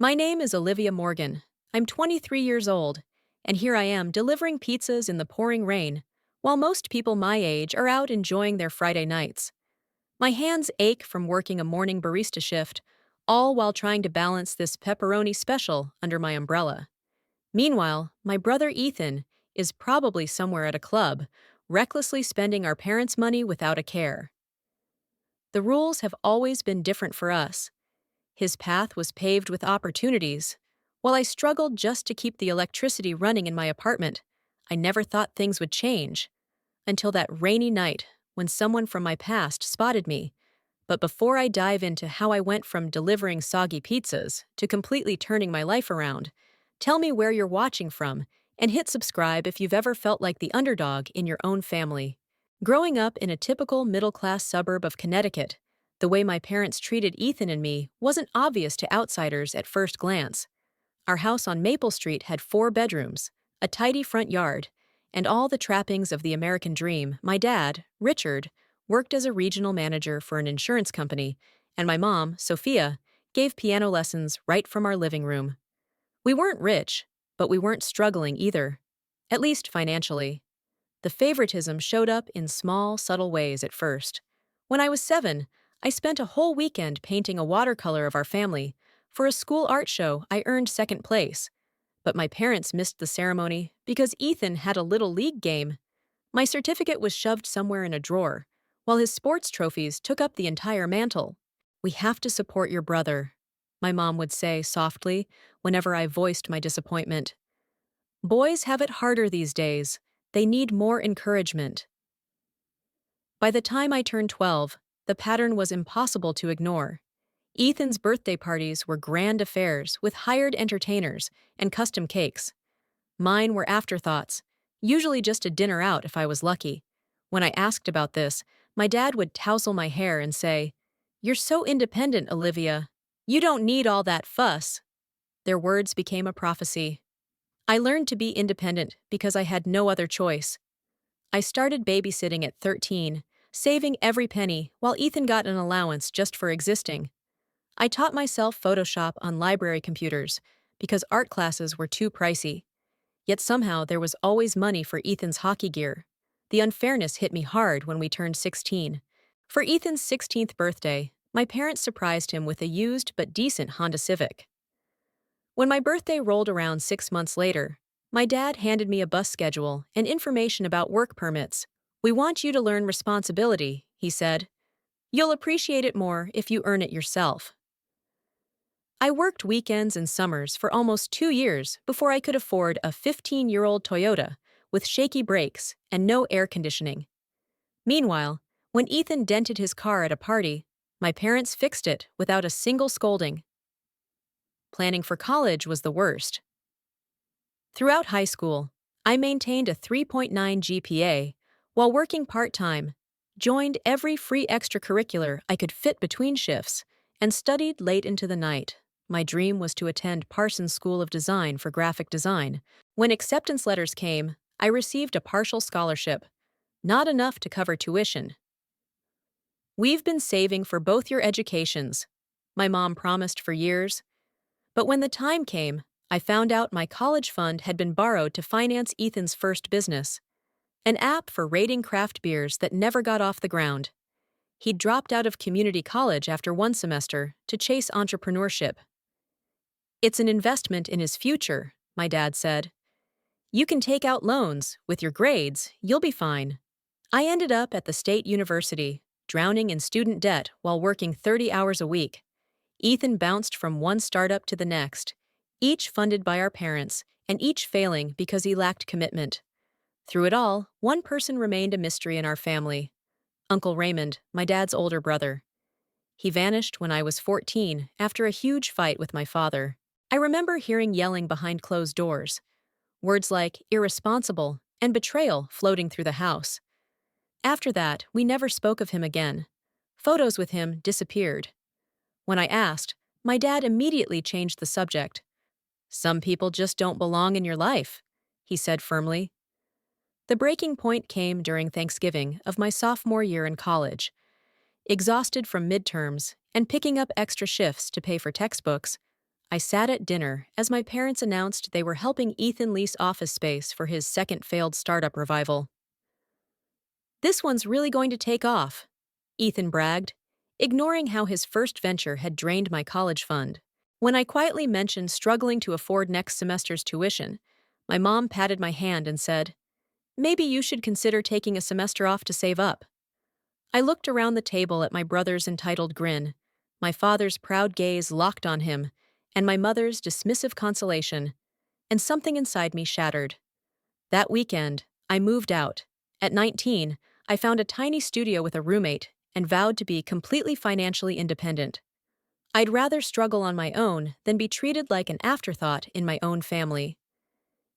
My name is Olivia Morgan. I'm 23 years old, and here I am delivering pizzas in the pouring rain, while most people my age are out enjoying their Friday nights. My hands ache from working a morning barista shift, all while trying to balance this pepperoni special under my umbrella. Meanwhile, my brother Ethan is probably somewhere at a club, recklessly spending our parents' money without a care. The rules have always been different for us. His path was paved with opportunities. While I struggled just to keep the electricity running in my apartment, I never thought things would change. Until that rainy night when someone from my past spotted me. But before I dive into how I went from delivering soggy pizzas to completely turning my life around, tell me where you're watching from and hit subscribe if you've ever felt like the underdog in your own family. Growing up in a typical middle-class suburb of Connecticut, the way my parents treated Ethan and me wasn't obvious to outsiders at first glance. Our house on Maple Street had 4 bedrooms, a tidy front yard, and all the trappings of the American dream. My dad, Richard, worked as a regional manager for an insurance company, and my mom, Sophia, gave piano lessons right from our living room. We weren't rich, but we weren't struggling either, at least financially. The favoritism showed up in small, subtle ways at first. When I was 7, I spent a whole weekend painting a watercolor of our family. For a school art show, I earned second place. But my parents missed the ceremony because Ethan had a little league game. My certificate was shoved somewhere in a drawer, while his sports trophies took up the entire mantel. "We have to support your brother," my mom would say softly whenever I voiced my disappointment. "Boys have it harder these days. They need more encouragement." By the time I turned 12, the pattern was impossible to ignore. Ethan's birthday parties were grand affairs with hired entertainers and custom cakes. Mine were afterthoughts, usually just a dinner out if I was lucky. When I asked about this, my dad would tousle my hair and say, "You're so independent, Olivia. You don't need all that fuss." Their words became a prophecy. I learned to be independent because I had no other choice. I started babysitting at 13, saving every penny while Ethan got an allowance just for existing. I taught myself Photoshop on library computers because art classes were too pricey. Yet somehow there was always money for Ethan's hockey gear. The unfairness hit me hard when we turned 16. For Ethan's 16th birthday, my parents surprised him with a used but decent Honda Civic. When my birthday rolled around 6 months later, my dad handed me a bus schedule and information about work permits. "We want you to learn responsibility," he said. "You'll appreciate it more if you earn it yourself." I worked weekends and summers for almost 2 years before I could afford a 15-year-old Toyota with shaky brakes and no air conditioning. Meanwhile, when Ethan dented his car at a party, my parents fixed it without a single scolding. Planning for college was the worst. Throughout high school, I maintained a 3.9 GPA while working part-time, joined every free extracurricular I could fit between shifts, and studied late into the night. My dream was to attend Parsons School of Design for graphic design. When acceptance letters came, I received a partial scholarship, not enough to cover tuition. "We've been saving for both your educations," my mom promised for years. But when the time came, I found out my college fund had been borrowed to finance Ethan's first business, an app for rating craft beers that never got off the ground. He'd dropped out of community college after one semester to chase entrepreneurship. "It's an investment in his future," my dad said. "You can take out loans. With your grades, you'll be fine." I ended up at the state university, drowning in student debt while working 30 hours a week. Ethan bounced from one startup to the next, each funded by our parents, and each failing because he lacked commitment. Through it all, one person remained a mystery in our family: Uncle Raymond, my dad's older brother. He vanished when I was 14 after a huge fight with my father. I remember hearing yelling behind closed doors, words like irresponsible and betrayal floating through the house. After that, we never spoke of him again. Photos with him disappeared. When I asked, my dad immediately changed the subject. "Some people just don't belong in your life," he said firmly. The breaking point came during Thanksgiving of my sophomore year in college. Exhausted from midterms and picking up extra shifts to pay for textbooks, I sat at dinner as my parents announced they were helping Ethan lease office space for his second failed startup revival. "This one's really going to take off," Ethan bragged, ignoring how his first venture had drained my college fund. When I quietly mentioned struggling to afford next semester's tuition, my mom patted my hand and said, "Maybe you should consider taking a semester off to save up." I looked around the table at my brother's entitled grin, my father's proud gaze locked on him, and my mother's dismissive consolation, and something inside me shattered. That weekend, I moved out. At 19, I found a tiny studio with a roommate and vowed to be completely financially independent. I'd rather struggle on my own than be treated like an afterthought in my own family.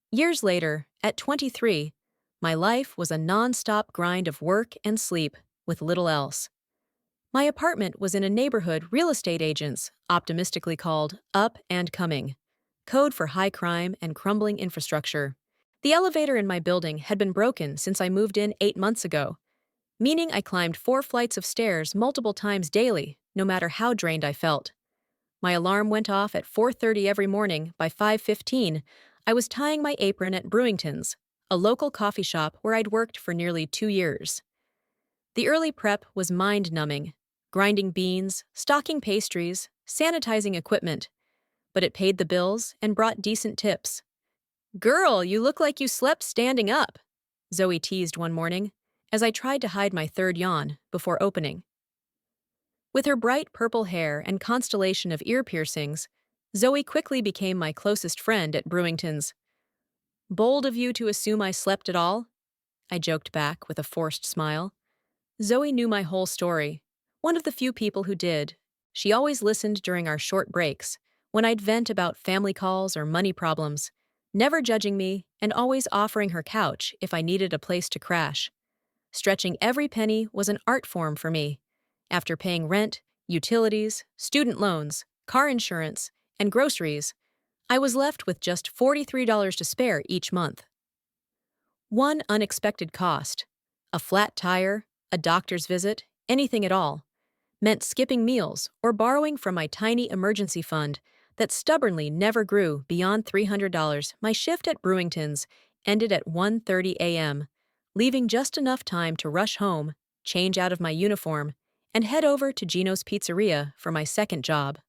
Years later, at 23, my life was a non-stop grind of work and sleep, with little else. My apartment was in a neighborhood real estate agents optimistically called up and coming, code for high crime and crumbling infrastructure. The elevator in my building had been broken since I moved in 8 months ago, meaning I climbed 4 flights of stairs multiple times daily, no matter how drained I felt. My alarm went off at 4:30 every morning. By 5:15, I was tying my apron at Brewington's, a local coffee shop where I'd worked for nearly 2 years. The early prep was mind-numbing, grinding beans, stocking pastries, sanitizing equipment, but it paid the bills and brought decent tips. "Girl, you look like you slept standing up," Zoe teased one morning, as I tried to hide my third yawn before opening. With her bright purple hair and constellation of ear piercings, Zoe quickly became my closest friend at Brewington's. "Bold of you to assume I slept at all," I joked back with a forced smile. Zoe knew my whole story, one of the few people who did. She always listened during our short breaks, when I'd vent about family calls or money problems, never judging me and always offering her couch if I needed a place to crash. Stretching every penny was an art form for me. After paying rent, utilities, student loans, car insurance, and groceries, I was left with just $43 to spare each month. One unexpected cost, a flat tire, a doctor's visit, anything at all, meant skipping meals or borrowing from my tiny emergency fund that stubbornly never grew beyond $300. My shift at Brewington's ended at 1:30 a.m., leaving just enough time to rush home, change out of my uniform, and head over to Gino's Pizzeria for my second job.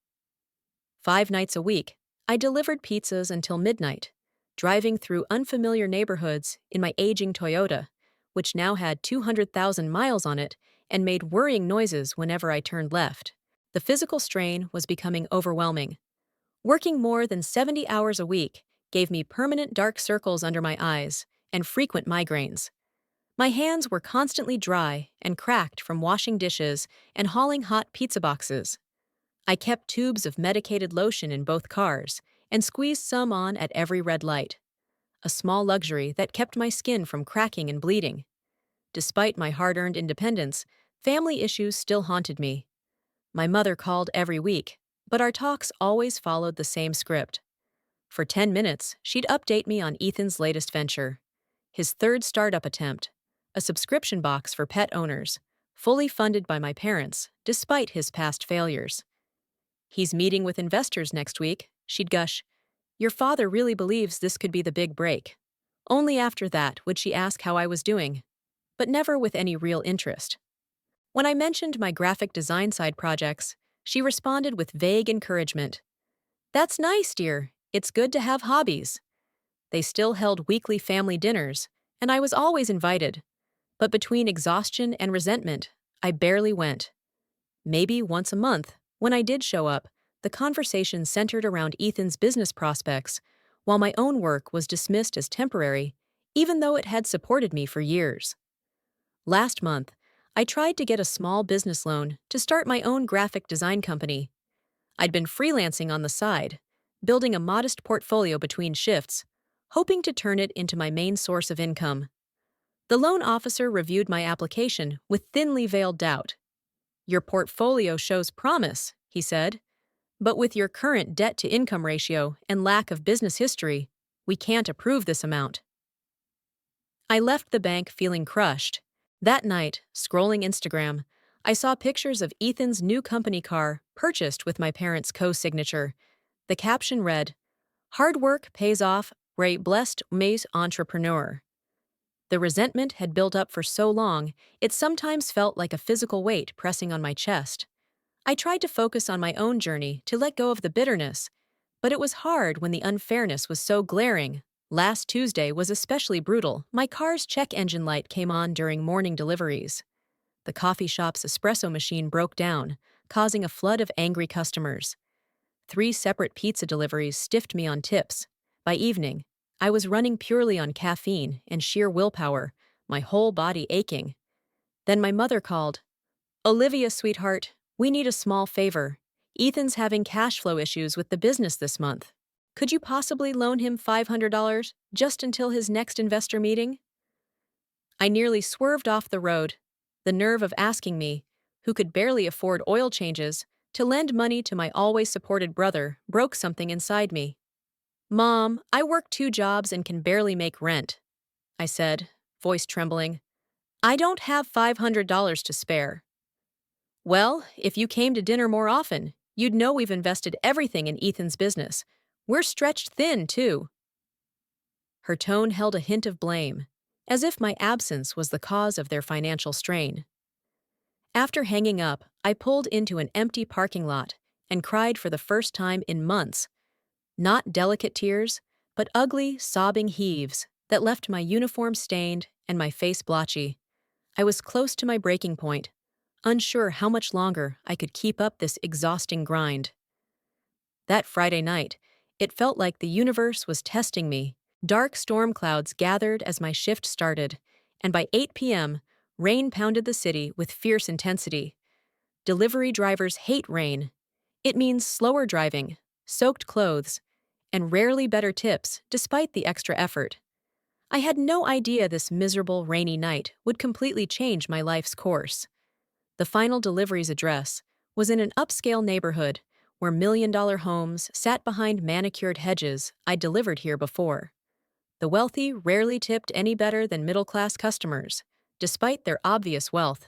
5 nights a week, I delivered pizzas until midnight, driving through unfamiliar neighborhoods in my aging Toyota, which now had 200,000 miles on it and made worrying noises whenever I turned left. The physical strain was becoming overwhelming. Working more than 70 hours a week gave me permanent dark circles under my eyes and frequent migraines. My hands were constantly dry and cracked from washing dishes and hauling hot pizza boxes. I kept tubes of medicated lotion in both cars and squeezed some on at every red light, a small luxury that kept my skin from cracking and bleeding. Despite my hard-earned independence, family issues still haunted me. My mother called every week, but our talks always followed the same script. For 10 minutes, she'd update me on Ethan's latest venture, his third startup attempt, a subscription box for pet owners, fully funded by my parents, despite his past failures. "He's meeting with investors next week," she'd gush. "Your father really believes this could be the big break." Only after that would she ask how I was doing, but never with any real interest. When I mentioned my graphic design side projects, she responded with vague encouragement. "That's nice, dear. It's good to have hobbies." They still held weekly family dinners, and I was always invited. But between exhaustion and resentment, I barely went. Maybe once a month, when I did show up, the conversation centered around Ethan's business prospects, while my own work was dismissed as temporary, even though it had supported me for years. Last month, I tried to get a small business loan to start my own graphic design company. I'd been freelancing on the side, building a modest portfolio between shifts, hoping to turn it into my main source of income. The loan officer reviewed my application with thinly veiled doubt. "Your portfolio shows promise," he said, "but with your current debt-to-income ratio and lack of business history, we can't approve this amount." I left the bank feeling crushed. That night, scrolling Instagram, I saw pictures of Ethan's new company car purchased with my parents' co-signature. The caption read, "Hard work pays off, Ray blessed May's entrepreneur." The resentment had built up for so long, it sometimes felt like a physical weight pressing on my chest. I tried to focus on my own journey to let go of the bitterness, but it was hard when the unfairness was so glaring. Last Tuesday was especially brutal. My car's check engine light came on during morning deliveries. The coffee shop's espresso machine broke down, causing a flood of angry customers. 3 separate pizza deliveries stiffed me on tips. By evening, I was running purely on caffeine and sheer willpower, my whole body aching. Then my mother called. "Olivia, sweetheart, we need a small favor. Ethan's having cash flow issues with the business this month. Could you possibly loan him $500 just until his next investor meeting?" I nearly swerved off the road. The nerve of asking me, who could barely afford oil changes, to lend money to my always supported brother broke something inside me. "Mom, I work 2 jobs and can barely make rent," I said, voice trembling. "I don't have $500 to spare." "Well, if you came to dinner more often, you'd know we've invested everything in Ethan's business. We're stretched thin, too." Her tone held a hint of blame, as if my absence was the cause of their financial strain. After hanging up, I pulled into an empty parking lot and cried for the first time in months. Not delicate tears, but ugly, sobbing heaves that left my uniform stained and my face blotchy. I was close to my breaking point, unsure how much longer I could keep up this exhausting grind. That Friday night, it felt like the universe was testing me. Dark storm clouds gathered as my shift started, and by 8 p.m., rain pounded the city with fierce intensity. Delivery drivers hate rain. It means slower driving, soaked clothes, and rarely better tips despite the extra effort. I had no idea this miserable rainy night would completely change my life's course. The final delivery's address was in an upscale neighborhood where million-dollar homes sat behind manicured hedges I'd delivered here before. The wealthy rarely tipped any better than middle-class customers, despite their obvious wealth.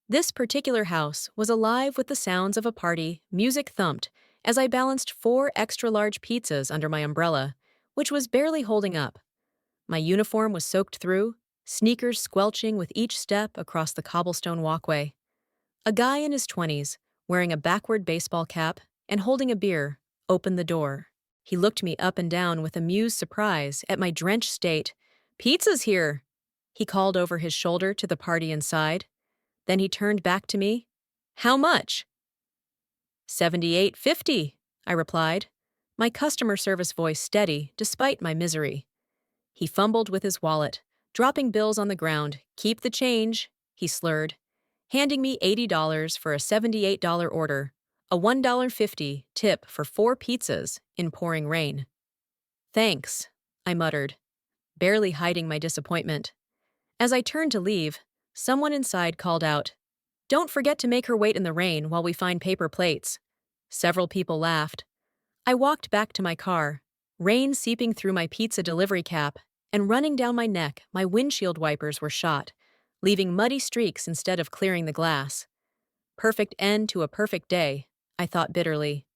This particular house was alive with the sounds of a party. Music thumped as I balanced 4 extra-large pizzas under my umbrella, which was barely holding up. My uniform was soaked through, sneakers squelching with each step across the cobblestone walkway. A guy in his 20s, wearing a backward baseball cap and holding a beer, opened the door. He looked me up and down with amused surprise at my drenched state. "Pizza's here," he called over his shoulder to the party inside. Then he turned back to me. "How much?" "$78.50, I replied, my customer service voice steady despite my misery. He fumbled with his wallet, dropping bills on the ground. "Keep the change," he slurred, handing me $80 for a $78 order, a $1.50 tip for 4 pizzas in pouring rain. "Thanks," I muttered, barely hiding my disappointment. As I turned to leave, someone inside called out, "Don't forget to make her wait in the rain while we find paper plates." Several people laughed. I walked back to my car, rain seeping through my pizza delivery cap and running down my neck. My windshield wipers were shot, leaving muddy streaks instead of clearing the glass. Perfect end to a perfect day, I thought bitterly.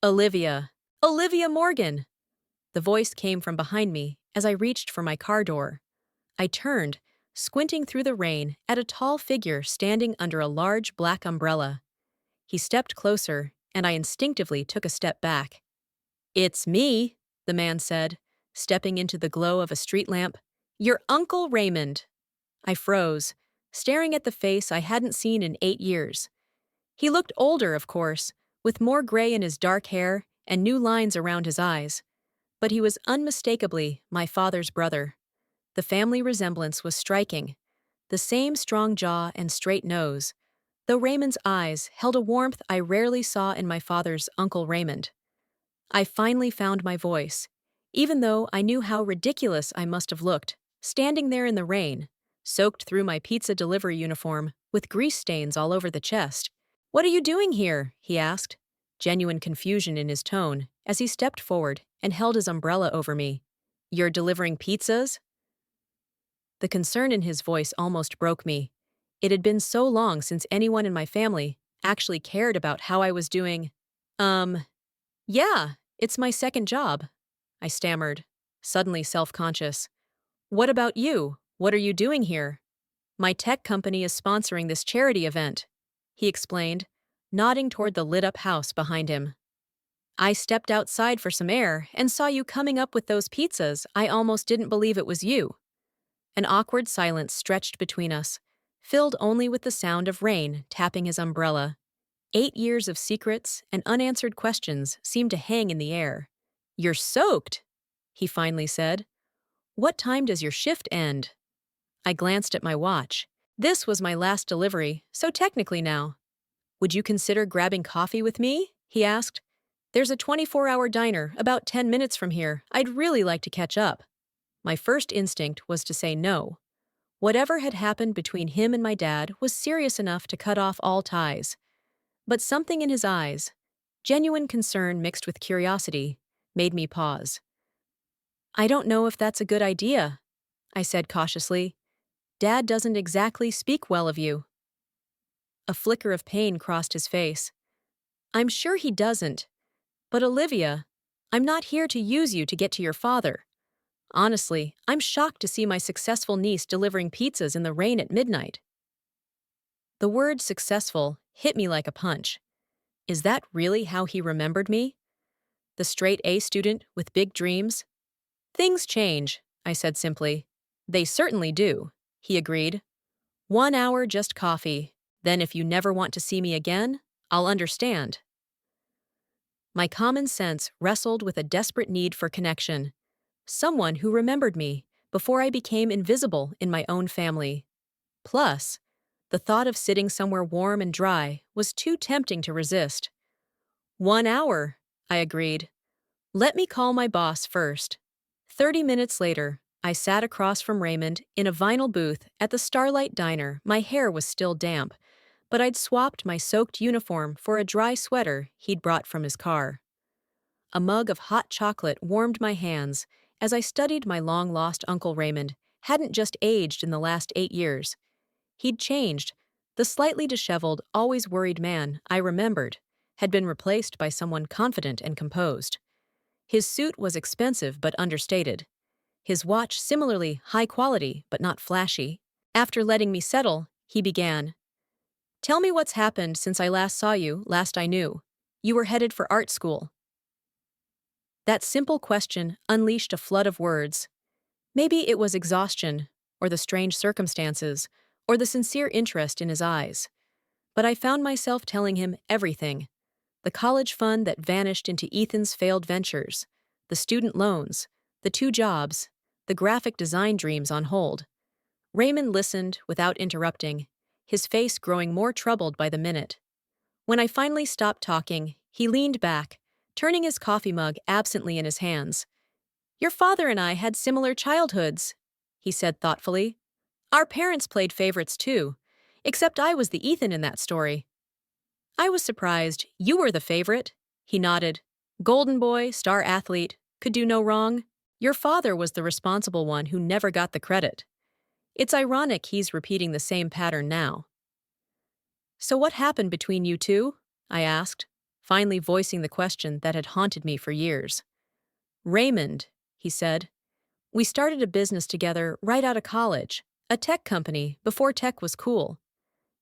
"Olivia. Olivia Morgan!" The voice came from behind me as I reached for my car door. I turned, squinting through the rain at a tall figure standing under a large black umbrella. He stepped closer, and I instinctively took a step back. "It's me," the man said, stepping into the glow of a street lamp. "Your Uncle Raymond." I froze, staring at the face I hadn't seen in 8 years. He looked older, of course, with more gray in his dark hair and new lines around his eyes. But he was unmistakably my father's brother. The family resemblance was striking. The same strong jaw and straight nose, though Raymond's eyes held a warmth I rarely saw in my father's Uncle Raymond. I finally found my voice, even though I knew how ridiculous I must have looked, standing there in the rain, soaked through my pizza delivery uniform, with grease stains all over the chest. "What are you doing here?" he asked, genuine confusion in his tone, as he stepped forward and held his umbrella over me. "You're delivering pizzas?" The concern in his voice almost broke me. It had been so long since anyone in my family actually cared about how I was doing. Yeah, It's my second job, I stammered, suddenly self-conscious. What about you? What are you doing here? My tech company is sponsoring this charity event, he explained, nodding toward the lit-up house behind him. I stepped outside for some air and saw you coming up with those pizzas. I almost didn't believe it was you. An awkward silence stretched between us, filled only with the sound of rain tapping his umbrella. 8 years of secrets and unanswered questions seemed to hang in the air. You're soaked, he finally said. What time does your shift end? I glanced at my watch. This was my last delivery, so technically now. Would you consider grabbing coffee with me? He asked. There's a 24-hour diner about 10 minutes from here. I'd really like to catch up. My first instinct was to say no. Whatever had happened between him and my dad was serious enough to cut off all ties. But something in his eyes, genuine concern mixed with curiosity, made me pause. I don't know if that's a good idea, I said cautiously. Dad doesn't exactly speak well of you. A flicker of pain crossed his face. I'm sure he doesn't. But Olivia, I'm not here to use you to get to your father. Honestly, I'm shocked to see my successful niece delivering pizzas in the rain at midnight. The word successful hit me like a punch. Is that really how he remembered me? The straight A student with big dreams? Things change, I said simply. They certainly do, he agreed. 1 hour just coffee. Then if you never want to see me again, I'll understand. My common sense wrestled with a desperate need for connection. Someone who remembered me before I became invisible in my own family. Plus, the thought of sitting somewhere warm and dry was too tempting to resist. 1 hour, I agreed. Let me call my boss first. 30 minutes later, I sat across from Raymond in a vinyl booth at the Starlight Diner. My hair was still damp, but I'd swapped my soaked uniform for a dry sweater he'd brought from his car. A mug of hot chocolate warmed my hands as I studied my long-lost Uncle Raymond. Hadn't just aged in the last 8 years. He'd changed. The slightly disheveled, always worried man I remembered had been replaced by someone confident and composed. His suit was expensive but understated. His watch similarly high quality but not flashy. After letting me settle, he began. Tell me what's happened since I last saw you, last I knew. You were headed for art school. That simple question unleashed a flood of words. Maybe it was exhaustion, or the strange circumstances, or the sincere interest in his eyes. But I found myself telling him everything. The college fund that vanished into Ethan's failed ventures, the student loans, the 2 jobs, the graphic design dreams on hold. Raymond listened without interrupting, his face growing more troubled by the minute. When I finally stopped talking, he leaned back, turning his coffee mug absently in his hands. Your father and I had similar childhoods, he said thoughtfully. Our parents played favorites too, except I was the Ethan in that story. I was surprised. You were the favorite, he nodded. Golden boy, star athlete, could do no wrong. Your father was the responsible one who never got the credit. It's ironic he's repeating the same pattern now. So what happened between you two? I asked, finally voicing the question that had haunted me for years. Raymond, he said. We started a business together right out of college, a tech company before tech was cool.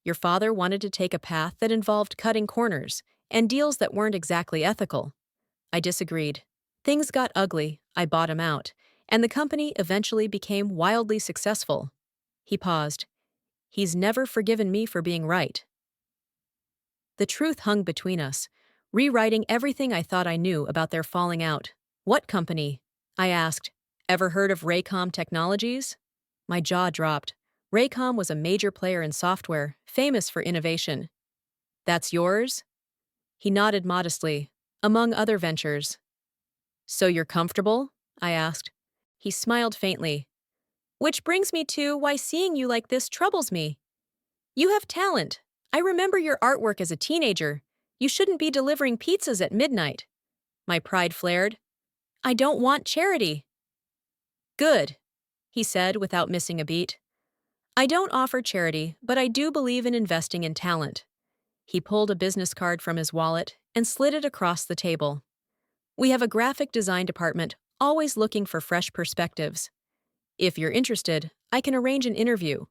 Your father wanted to take a path that involved cutting corners and deals that weren't exactly ethical. I disagreed. Things got ugly, I bought him out, and the company eventually became wildly successful. He paused. He's never forgiven me for being right. The truth hung between us, rewriting everything I thought I knew about their falling out. What company? I asked. Ever heard of Raycom Technologies? My jaw dropped. Raycom was a major player in software, famous for innovation. That's yours? He nodded modestly. Among other ventures. So you're comfortable? I asked. He smiled faintly. Which brings me to why seeing you like this troubles me. You have talent. I remember your artwork as a teenager. You shouldn't be delivering pizzas at midnight. My pride flared. I don't want charity. Good, he said without missing a beat. I don't offer charity, but I do believe in investing in talent. He pulled a business card from his wallet and slid it across the table. We have a graphic design department always looking for fresh perspectives. If you're interested, I can arrange an interview.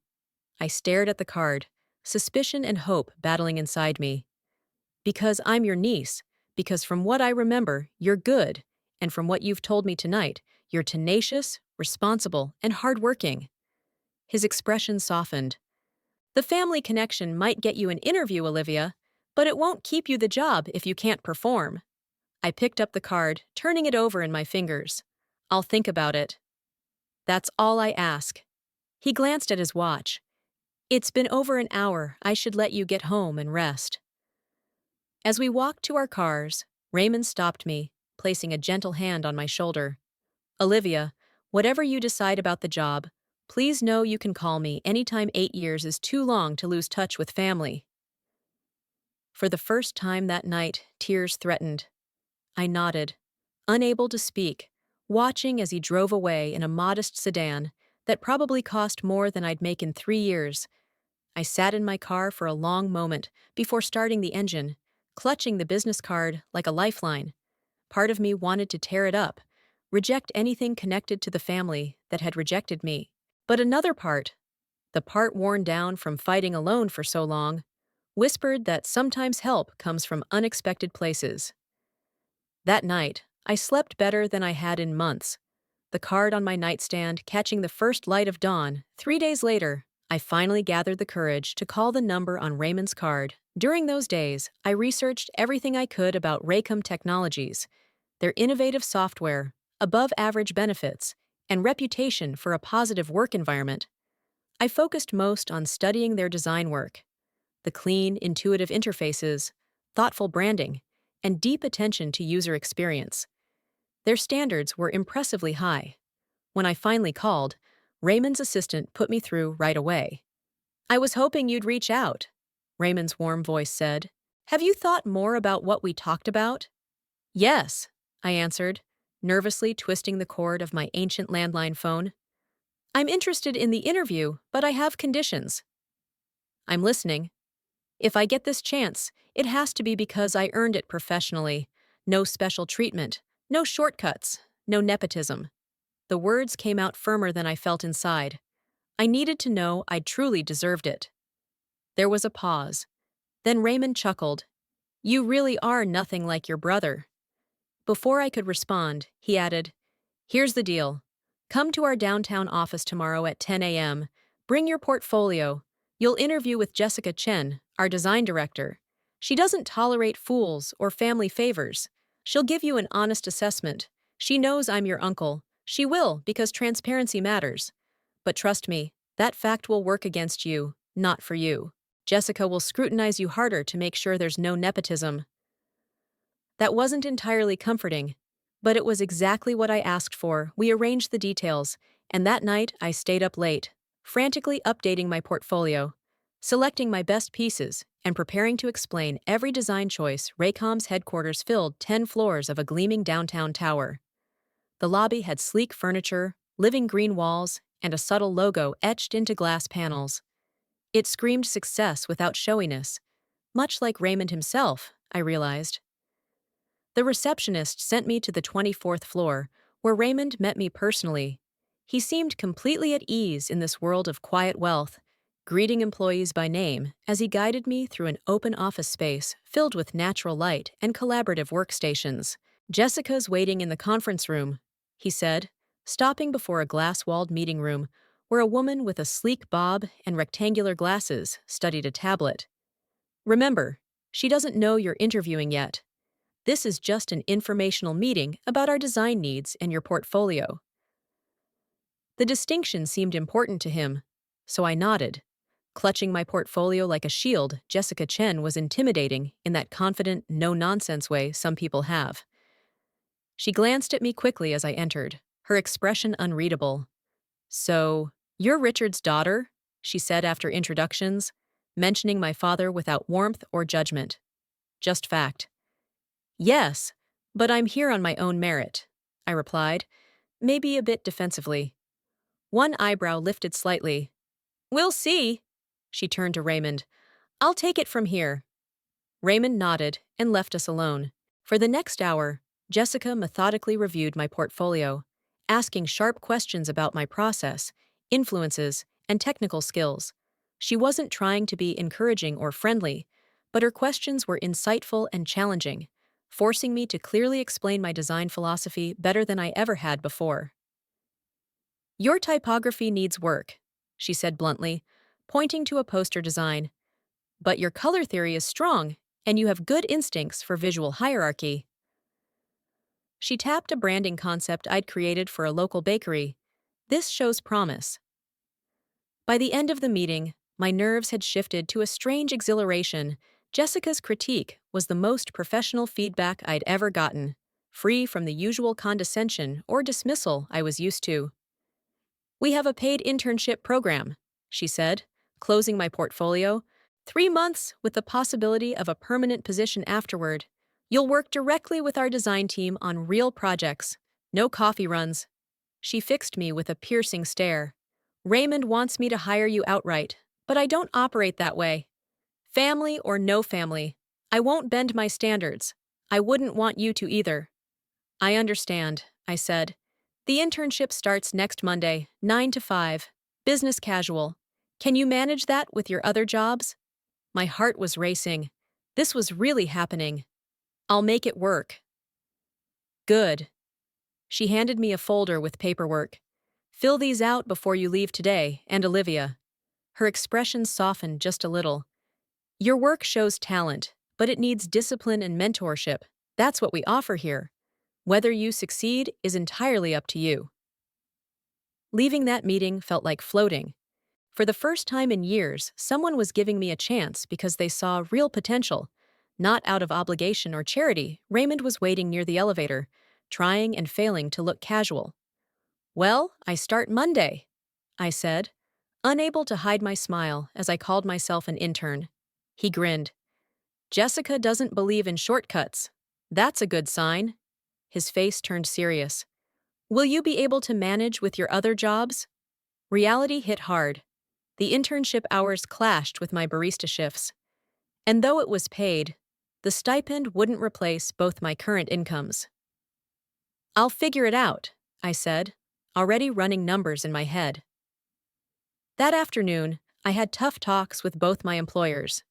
I stared at the card, suspicion and hope battling inside me. Because I'm your niece, because from what I remember, you're good, and from what you've told me tonight, you're tenacious, responsible, and hardworking. His expression softened. The family connection might get you an interview, Olivia, but it won't keep you the job if you can't perform. I picked up the card, turning it over in my fingers. I'll think about it. That's all I ask. He glanced at his watch. It's been over an hour. I should let you get home and rest. As we walked to our cars, Raymond stopped me, placing a gentle hand on my shoulder. Olivia, whatever you decide about the job, please know you can call me anytime 8 years is too long to lose touch with family. For the first time that night, tears threatened. I nodded, unable to speak, watching as he drove away in a modest sedan that probably cost more than I'd make in 3 years. I sat in my car for a long moment before starting the engine, clutching the business card like a lifeline. Part of me wanted to tear it up, reject anything connected to the family that had rejected me. But another part, the part worn down from fighting alone for so long, whispered that sometimes help comes from unexpected places. That night, I slept better than I had in months. The card on my nightstand catching the first light of dawn. 3 days later, I finally gathered the courage to call the number on Raymond's card. During those days, I researched everything I could about Raycom Technologies, their innovative software, above-average benefits, and reputation for a positive work environment. I focused most on studying their design work, the clean, intuitive interfaces, thoughtful branding, and deep attention to user experience. Their standards were impressively high. When I finally called, Raymond's assistant put me through right away. I was hoping you'd reach out, Raymond's warm voice said. Have you thought more about what we talked about? Yes, I answered, nervously twisting the cord of my ancient landline phone. I'm interested in the interview, but I have conditions. I'm listening. If I get this chance, it has to be because I earned it professionally. No special treatment, no shortcuts, no nepotism. The words came out firmer than I felt inside. I needed to know I truly deserved it. There was a pause. Then Raymond chuckled. You really are nothing like your brother. Before I could respond, he added, Here's the deal. Come to our downtown office tomorrow at 10 a.m. Bring your portfolio. You'll interview with Jessica Chen, our design director. She doesn't tolerate fools or family favors. She'll give you an honest assessment. She knows I'm your uncle. She will, because transparency matters. But trust me, that fact will work against you, not for you. Jessica will scrutinize you harder to make sure there's no nepotism. That wasn't entirely comforting, but it was exactly what I asked for. We arranged the details, and that night I stayed up late, frantically updating my portfolio, selecting my best pieces, and preparing to explain every design choice. Raycom's headquarters filled 10 floors of a gleaming downtown tower. The lobby had sleek furniture, living green walls, and a subtle logo etched into glass panels. It screamed success without showiness, much like Raymond himself, I realized. The receptionist sent me to the 24th floor, where Raymond met me personally. He seemed completely at ease in this world of quiet wealth, greeting employees by name as he guided me through an open office space filled with natural light and collaborative workstations. Jessica's waiting in the conference room, he said, stopping before a glass-walled meeting room where a woman with a sleek bob and rectangular glasses studied a tablet. Remember, she doesn't know you're interviewing yet. This is just an informational meeting about our design needs and your portfolio. The distinction seemed important to him, so I nodded. Clutching my portfolio like a shield, Jessica Chen was intimidating in that confident, no-nonsense way some people have. She glanced at me quickly as I entered, her expression unreadable. So, you're Richard's daughter? She said after introductions, mentioning my father without warmth or judgment. Just fact. Yes, but I'm here on my own merit, I replied, maybe a bit defensively. One eyebrow lifted slightly. We'll see. She turned to Raymond. I'll take it from here. Raymond nodded and left us alone. For the next hour, Jessica methodically reviewed my portfolio, asking sharp questions about my process, influences, and technical skills. She wasn't trying to be encouraging or friendly, but her questions were insightful and challenging, forcing me to clearly explain my design philosophy better than I ever had before. Your typography needs work, she said bluntly, pointing to a poster design. But your color theory is strong, and you have good instincts for visual hierarchy. She tapped a branding concept I'd created for a local bakery. This shows promise. By the end of the meeting, my nerves had shifted to a strange exhilaration. Jessica's critique was the most professional feedback I'd ever gotten, free from the usual condescension or dismissal I was used to. We have a paid internship program, she said, closing my portfolio. 3 months with the possibility of a permanent position afterward. You'll work directly with our design team on real projects. No coffee runs. She fixed me with a piercing stare. Raymond wants me to hire you outright, but I don't operate that way. Family or no family, I won't bend my standards. I wouldn't want you to either. I understand, I said. The internship starts next Monday, 9 to 5. Business casual. Can you manage that with your other jobs? My heart was racing. This was really happening. I'll make it work. Good. She handed me a folder with paperwork. Fill these out before you leave today, and Olivia. Her expression softened just a little. Your work shows talent, but it needs discipline and mentorship. That's what we offer here. Whether you succeed is entirely up to you. Leaving that meeting felt like floating. For the first time in years, someone was giving me a chance because they saw real potential. Not out of obligation or charity, Raymond was waiting near the elevator, trying and failing to look casual. Well, I start Monday, I said, unable to hide my smile as I called myself an intern. He grinned. Jessica doesn't believe in shortcuts. That's a good sign. His face turned serious. Will you be able to manage with your other jobs? Reality hit hard. The internship hours clashed with my barista shifts. And though it was paid, the stipend wouldn't replace both my current incomes. I'll figure it out, I said, already running numbers in my head. That afternoon, I had tough talks with both my employers.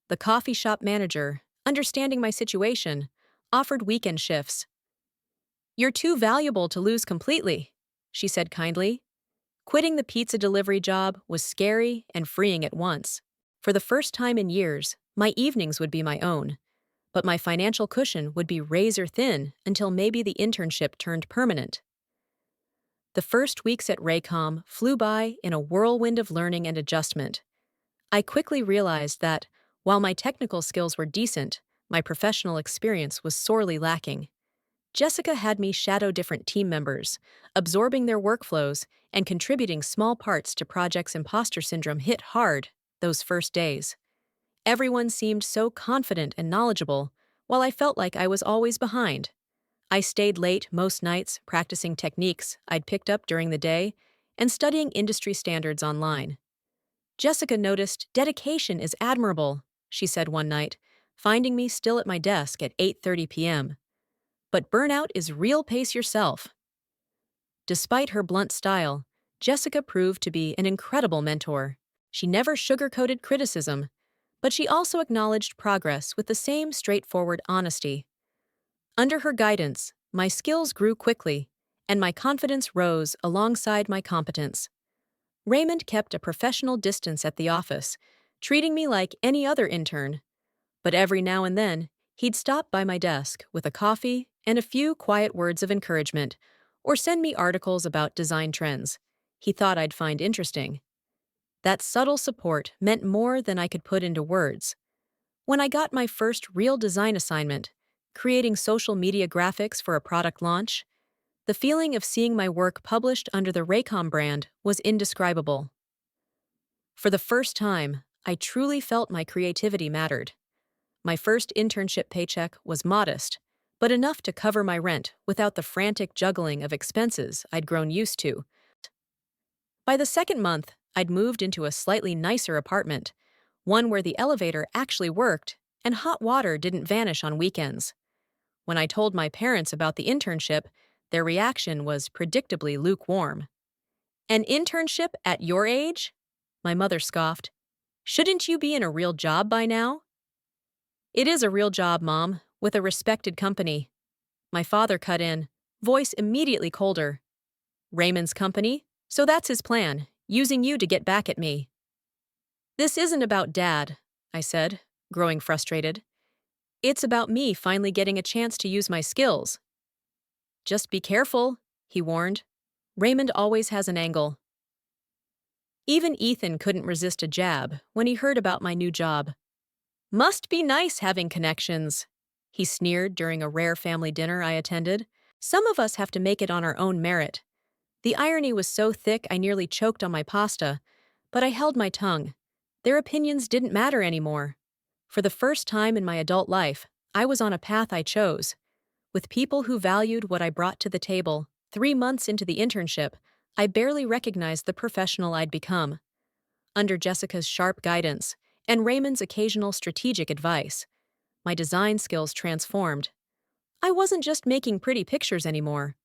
The coffee shop manager, understanding my situation, offered weekend shifts. You're too valuable to lose completely, she said kindly. Quitting the pizza delivery job was scary and freeing at once. For the first time in years, my evenings would be my own, but my financial cushion would be razor thin until maybe the internship turned permanent. The first weeks at Raycom flew by in a whirlwind of learning and adjustment. I quickly realized that, while my technical skills were decent, my professional experience was sorely lacking. Jessica had me shadow different team members, absorbing their workflows and contributing small parts to projects. Imposter syndrome hit hard those first days. Everyone seemed so confident and knowledgeable, while I felt like I was always behind. I stayed late most nights practicing techniques I'd picked up during the day and studying industry standards online. Jessica noticed dedication is admirable, she said one night, finding me still at my desk at 8:30 p.m. But burnout is real. Pace yourself. Despite her blunt style, Jessica proved to be an incredible mentor. She never sugarcoated criticism, but she also acknowledged progress with the same straightforward honesty. Under her guidance, my skills grew quickly, and my confidence rose alongside my competence. Raymond kept a professional distance at the office, treating me like any other intern. But every now and then, he'd stop by my desk with a coffee and a few quiet words of encouragement, or send me articles about design trends he thought I'd find interesting. That subtle support meant more than I could put into words. When I got my first real design assignment, creating social media graphics for a product launch, the feeling of seeing my work published under the Raycom brand was indescribable. For the first time, I truly felt my creativity mattered. My first internship paycheck was modest, but enough to cover my rent without the frantic juggling of expenses I'd grown used to. By the second month, I'd moved into a slightly nicer apartment, one where the elevator actually worked and hot water didn't vanish on weekends. When I told my parents about the internship, their reaction was predictably lukewarm. An internship at your age? My mother scoffed. Shouldn't you be in a real job by now? It is a real job, Mom, with a respected company. My father cut in, voice immediately colder. Raymond's company? So that's his plan, using you to get back at me. This isn't about Dad, I said, growing frustrated. It's about me finally getting a chance to use my skills. Just be careful, he warned. Raymond always has an angle. Even Ethan couldn't resist a jab when he heard about my new job. Must be nice having connections, he sneered during a rare family dinner I attended. Some of us have to make it on our own merit. The irony was so thick I nearly choked on my pasta, but I held my tongue. Their opinions didn't matter anymore. For the first time in my adult life, I was on a path I chose, with people who valued what I brought to the table. 3 months into the internship, I barely recognized the professional I'd become. Under Jessica's sharp guidance and Raymond's occasional strategic advice, my design skills transformed. I wasn't just making pretty pictures anymore.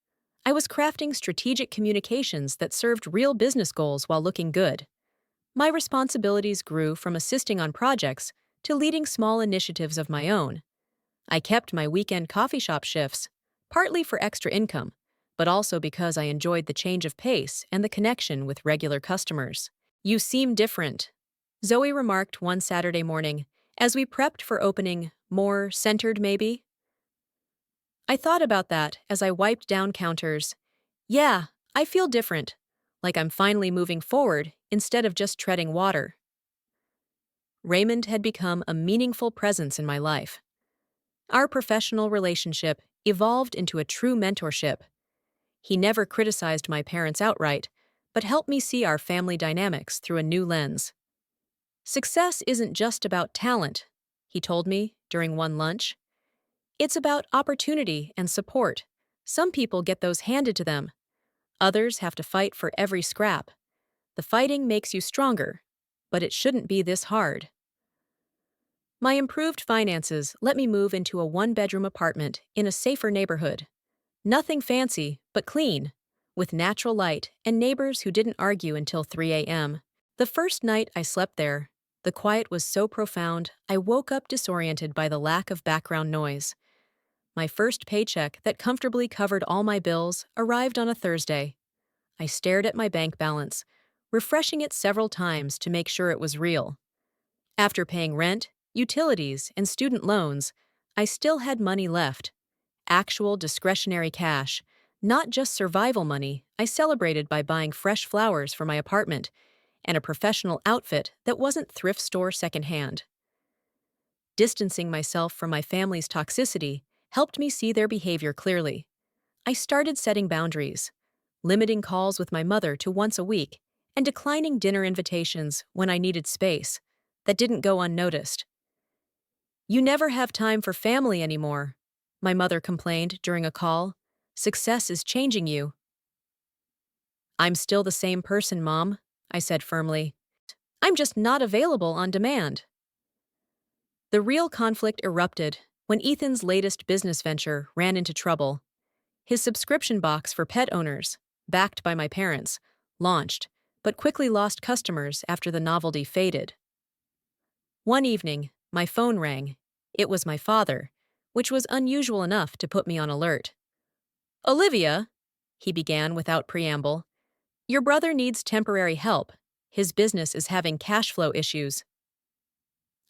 I was crafting strategic communications that served real business goals while looking good. My responsibilities grew from assisting on projects to leading small initiatives of my own. I kept my weekend coffee shop shifts, partly for extra income, but also because I enjoyed the change of pace and the connection with regular customers. You seem different, Zoe remarked one Saturday morning, as we prepped for opening, more centered maybe. I thought about that as I wiped down counters. Yeah, I feel different, like I'm finally moving forward instead of just treading water. Raymond had become a meaningful presence in my life. Our professional relationship evolved into a true mentorship. He never criticized my parents outright, but helped me see our family dynamics through a new lens. Success isn't just about talent, he told me during one lunch. It's about opportunity and support. Some people get those handed to them. Others have to fight for every scrap. The fighting makes you stronger, but it shouldn't be this hard. My improved finances let me move into a one-bedroom apartment in a safer neighborhood. Nothing fancy, but clean, with natural light and neighbors who didn't argue until 3 a.m. The first night I slept there, the quiet was so profound I woke up disoriented by the lack of background noise. My first paycheck that comfortably covered all my bills arrived on a Thursday. I stared at my bank balance, refreshing it several times to make sure it was real. After paying rent, utilities, and student loans, I still had money left. Actual discretionary cash, not just survival money. I celebrated by buying fresh flowers for my apartment and a professional outfit that wasn't thrift store secondhand. Distancing myself from my family's toxicity helped me see their behavior clearly. I started setting boundaries, limiting calls with my mother to once a week, and declining dinner invitations when I needed space. That didn't go unnoticed. You never have time for family anymore, my mother complained during a call. Success is changing you. I'm still the same person, Mom, I said firmly. I'm just not available on demand. The real conflict erupted when Ethan's latest business venture ran into trouble. His subscription box for pet owners, backed by my parents, launched, but quickly lost customers after the novelty faded. One evening, my phone rang. It was my father, which was unusual enough to put me on alert. Olivia, he began without preamble, your brother needs temporary help. His business is having cash flow issues.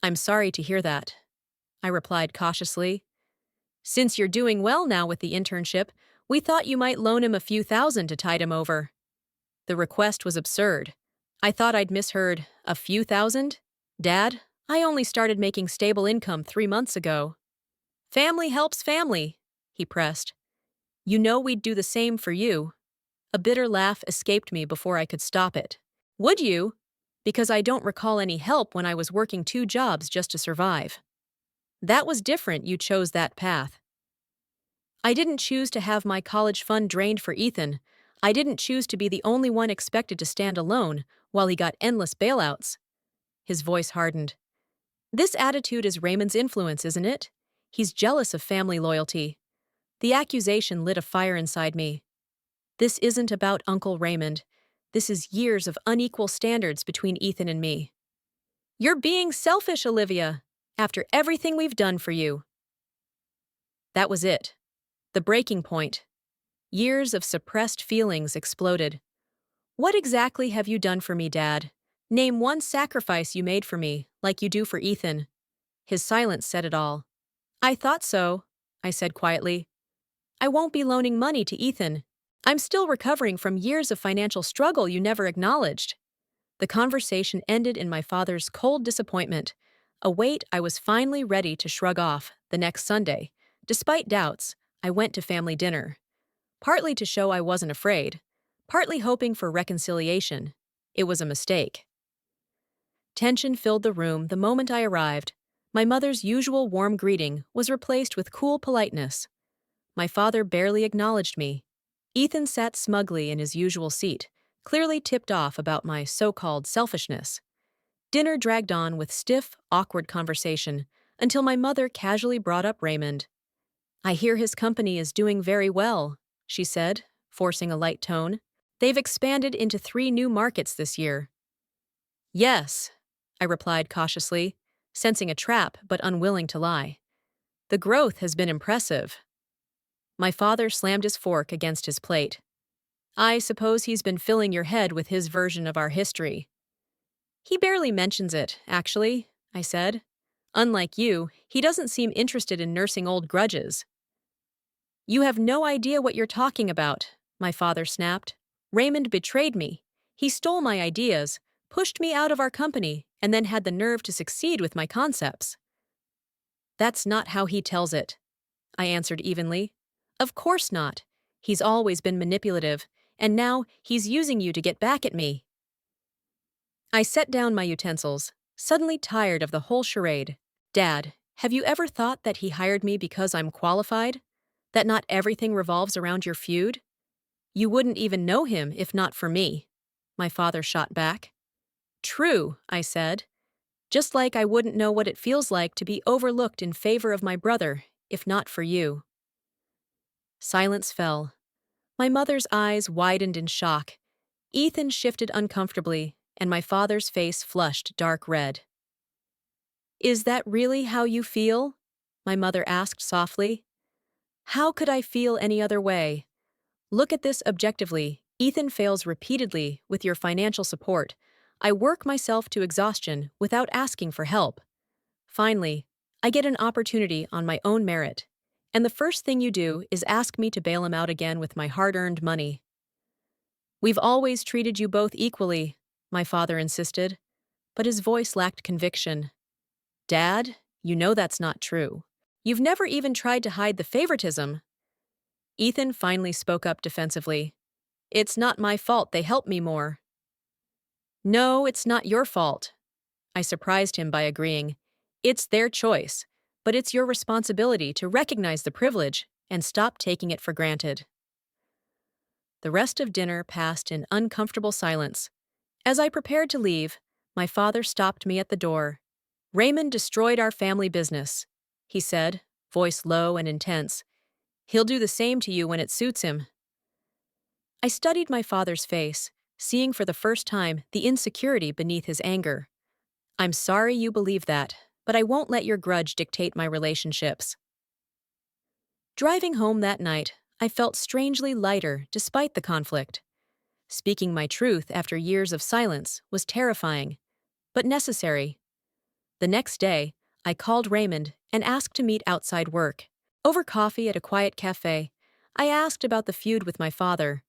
I'm sorry to hear that, I replied cautiously. Since you're doing well now with the internship, we thought you might loan him a few thousand to tide him over. The request was absurd. I thought I'd misheard. A few thousand? Dad, I only started making stable income 3 months ago. Family helps family, he pressed. You know we'd do the same for you. A bitter laugh escaped me before I could stop it. Would you? Because I don't recall any help when I was working 2 jobs just to survive. That was different. You chose that path. I didn't choose to have my college fund drained for Ethan. I didn't choose to be the only one expected to stand alone while he got endless bailouts. His voice hardened. This attitude is Raymond's influence, isn't it? He's jealous of family loyalty. The accusation lit a fire inside me. This isn't about Uncle Raymond. This is years of unequal standards between Ethan and me. You're being selfish, Olivia, after everything we've done for you. That was it. The breaking point. Years of suppressed feelings exploded. What exactly have you done for me, Dad? Name one sacrifice you made for me, like you do for Ethan. His silence said it all. I thought so, I said quietly. I won't be loaning money to Ethan. I'm still recovering from years of financial struggle you never acknowledged. The conversation ended in my father's cold disappointment, a weight I was finally ready to shrug off. The next Sunday, despite doubts, I went to family dinner. Partly to show I wasn't afraid, partly hoping for reconciliation. It was a mistake. Tension filled the room the moment I arrived. My mother's usual warm greeting was replaced with cool politeness. My father barely acknowledged me. Ethan sat smugly in his usual seat, clearly tipped off about my so-called selfishness. Dinner dragged on with stiff, awkward conversation until my mother casually brought up Raymond. I hear his company is doing very well, she said, forcing a light tone. They've expanded into 3 new markets this year. Yes, I replied cautiously, sensing a trap but unwilling to lie. The growth has been impressive. My father slammed his fork against his plate. I suppose he's been filling your head with his version of our history. He barely mentions it, actually, I said. Unlike you, he doesn't seem interested in nursing old grudges. You have no idea what you're talking about, my father snapped. Raymond betrayed me. He stole my ideas, pushed me out of our company, and then had the nerve to succeed with my concepts. That's not how he tells it, I answered evenly. Of course not. He's always been manipulative, and now he's using you to get back at me. I set down my utensils, suddenly tired of the whole charade. Dad, have you ever thought that he hired me because I'm qualified? That not everything revolves around your feud? You wouldn't even know him if not for me, my father shot back. True, I said. Just like I wouldn't know what it feels like to be overlooked in favor of my brother, if not for you. Silence fell. My mother's eyes widened in shock. Ethan shifted uncomfortably, and my father's face flushed dark red. Is that really how you feel? My mother asked softly. How could I feel any other way? Look at this objectively. Ethan fails repeatedly with your financial support. I work myself to exhaustion without asking for help. Finally, I get an opportunity on my own merit. And the first thing you do is ask me to bail him out again with my hard-earned money. We've always treated you both equally, my father insisted, but his voice lacked conviction. Dad, you know that's not true. You've never even tried to hide the favoritism. Ethan finally spoke up defensively. It's not my fault they help me more. No, it's not your fault. I surprised him by agreeing. It's their choice, but it's your responsibility to recognize the privilege and stop taking it for granted. The rest of dinner passed in uncomfortable silence. As I prepared to leave, my father stopped me at the door. Raymond destroyed our family business, he said, voice low and intense. He'll do the same to you when it suits him. I studied my father's face, seeing for the first time the insecurity beneath his anger. I'm sorry you believe that, but I won't let your grudge dictate my relationships. Driving home that night, I felt strangely lighter despite the conflict. Speaking my truth after years of silence was terrifying, but necessary. The next day, I called Raymond and asked to meet outside work. Over coffee at a quiet cafe, I asked about the feud with my father.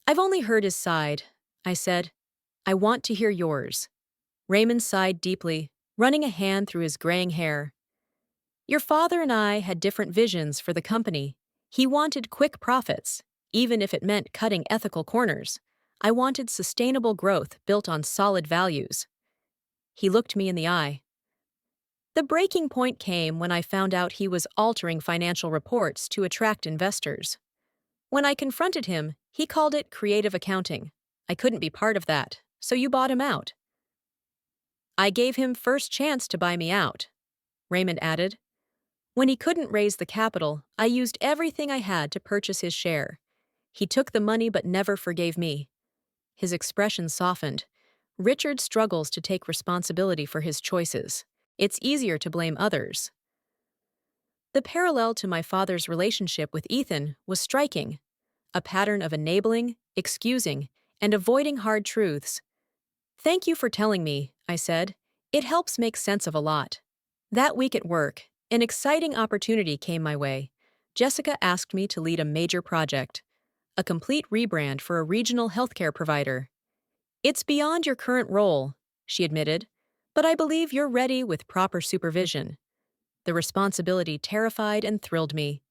I've only heard his side, I said. I want to hear yours. Raymond sighed deeply, running a hand through his graying hair. Your father and I had different visions for the company. He wanted quick profits, even if it meant cutting ethical corners. I wanted sustainable growth built on solid values. He looked me in the eye. The breaking point came when I found out he was altering financial reports to attract investors. When I confronted him, he called it creative accounting. I couldn't be part of that, so you bought him out. I gave him first chance to buy me out, Raymond added. When he couldn't raise the capital, I used everything I had to purchase his share. He took the money but never forgave me. His expression softened. Richard struggles to take responsibility for his choices. It's easier to blame others. The parallel to my father's relationship with Ethan was striking, a pattern of enabling, excusing, and avoiding hard truths. "Thank you for telling me," I said. "It helps make sense of a lot." That week at work, an exciting opportunity came my way. Jessica asked me to lead a major project, a complete rebrand for a regional healthcare provider. "It's beyond your current role," she admitted, "but I believe you're ready with proper supervision." The responsibility terrified and thrilled me.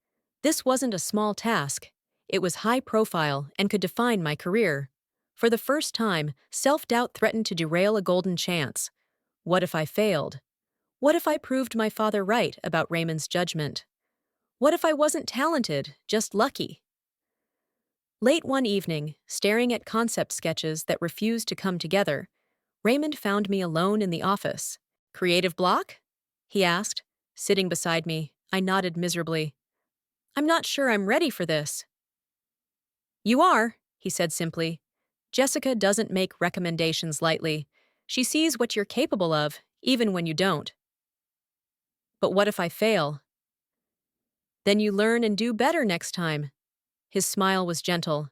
This wasn't a small task. It was high profile and could define my career. For the first time, self-doubt threatened to derail a golden chance. What if I failed? What if I proved my father right about Raymond's judgment? What if I wasn't talented, just lucky? Late one evening, staring at concept sketches that refused to come together, Raymond found me alone in the office. "Creative block?" he asked. Sitting beside me, I nodded miserably. "I'm not sure I'm ready for this." "You are," he said simply. "Jessica doesn't make recommendations lightly. She sees what you're capable of, even when you don't." "But what if I fail?" "Then you learn and do better next time." His smile was gentle.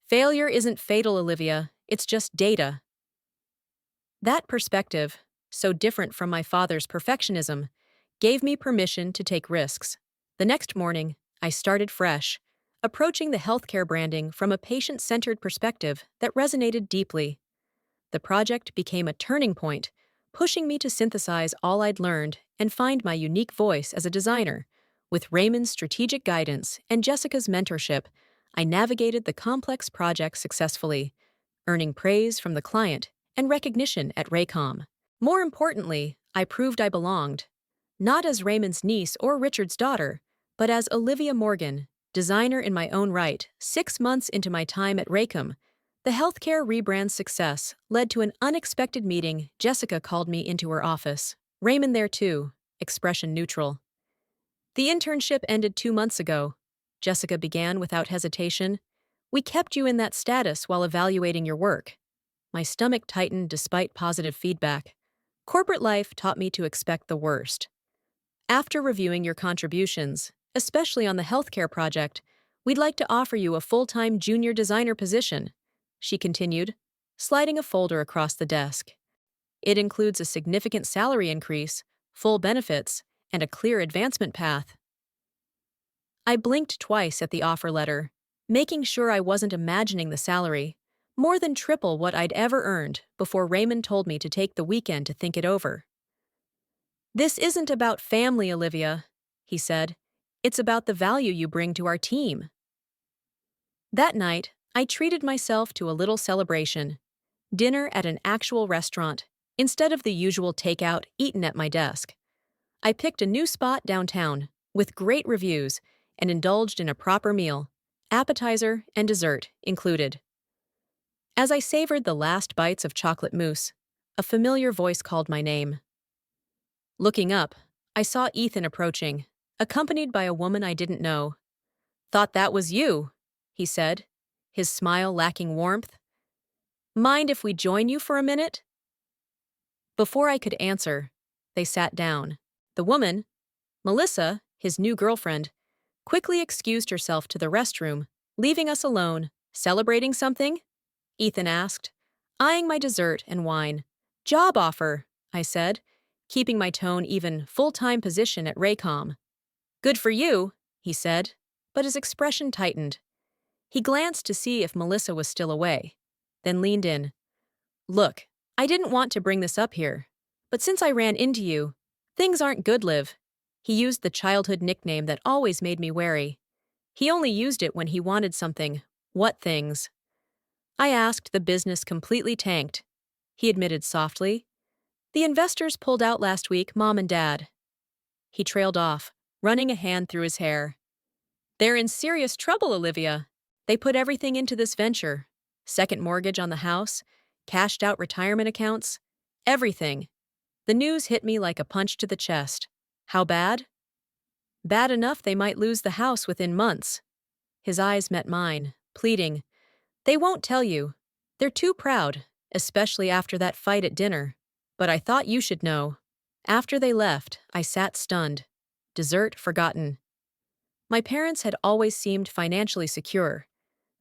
"Failure isn't fatal, Olivia. It's just data." That perspective, so different from my father's perfectionism, gave me permission to take risks. The next morning, I started fresh, approaching the healthcare branding from a patient-centered perspective that resonated deeply. The project became a turning point, pushing me to synthesize all I'd learned and find my unique voice as a designer. With Raymond's strategic guidance and Jessica's mentorship, I navigated the complex project successfully, earning praise from the client and recognition at Raycom. More importantly, I proved I belonged, not as Raymond's niece or Richard's daughter, but as Olivia Morgan, designer in my own right. 6 months into my time at Raycom, the healthcare rebrand success led to an unexpected meeting. Jessica called me into her office. "Raymond there too," expression neutral. "The internship ended 2 months ago," Jessica began without hesitation. "We kept you in that status while evaluating your work." My stomach tightened despite positive feedback. Corporate life taught me to expect the worst. "After reviewing your contributions, especially on the healthcare project, we'd like to offer you a full-time junior designer position," she continued, sliding a folder across the desk. "It includes a significant salary increase, full benefits, and a clear advancement path." I blinked twice at the offer letter, making sure I wasn't imagining the salary, more than triple what I'd ever earned, before Raymond told me to take the weekend to think it over. "This isn't about family, Olivia," he said. "It's about the value you bring to our team." That night, I treated myself to a little celebration. Dinner at an actual restaurant, instead of the usual takeout eaten at my desk. I picked a new spot downtown, with great reviews, and indulged in a proper meal, appetizer and dessert included. As I savored the last bites of chocolate mousse, a familiar voice called my name. Looking up, I saw Ethan approaching, accompanied by a woman I didn't know. "Thought that was you," he said, his smile lacking warmth. "Mind if we join you for a minute?" Before I could answer, they sat down. The woman, Melissa, his new girlfriend, quickly excused herself to the restroom, leaving us alone. "Celebrating something?" Ethan asked, eyeing my dessert and wine. "Job offer," I said, keeping my tone even. "Full-time position at Raycom." "Good for you," he said, but his expression tightened. He glanced to see if Melissa was still away, then leaned in. "Look, I didn't want to bring this up here, but since I ran into you, things aren't good, Liv." He used the childhood nickname that always made me wary. He only used it when he wanted something. "What things?" I asked. "The business completely tanked," he admitted softly. "The investors pulled out last week, Mom and Dad." He trailed off, running a hand through his hair. "They're in serious trouble, Olivia. They put everything into this venture. Second mortgage on the house, cashed out retirement accounts, everything." The news hit me like a punch to the chest. "How bad?" Bad enough they might lose the house within months. His eyes met mine, pleading. They won't tell you. They're too proud, especially after that fight at dinner. But I thought you should know. After they left, I sat stunned. Dessert forgotten. My parents had always seemed financially secure.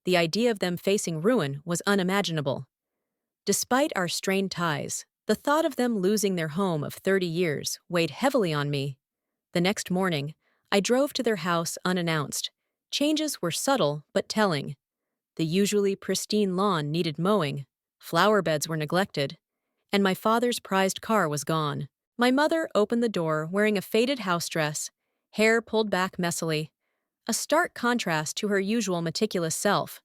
The idea of them facing ruin was unimaginable. Despite our strained ties, the thought of them losing their home of 30 years weighed heavily on me. The next morning, I drove to their house unannounced. Changes were subtle but telling. The usually pristine lawn needed mowing, flower beds were neglected, and my father's prized car was gone. My mother opened the door wearing a faded house dress, hair pulled back messily, a stark contrast to her usual meticulous self.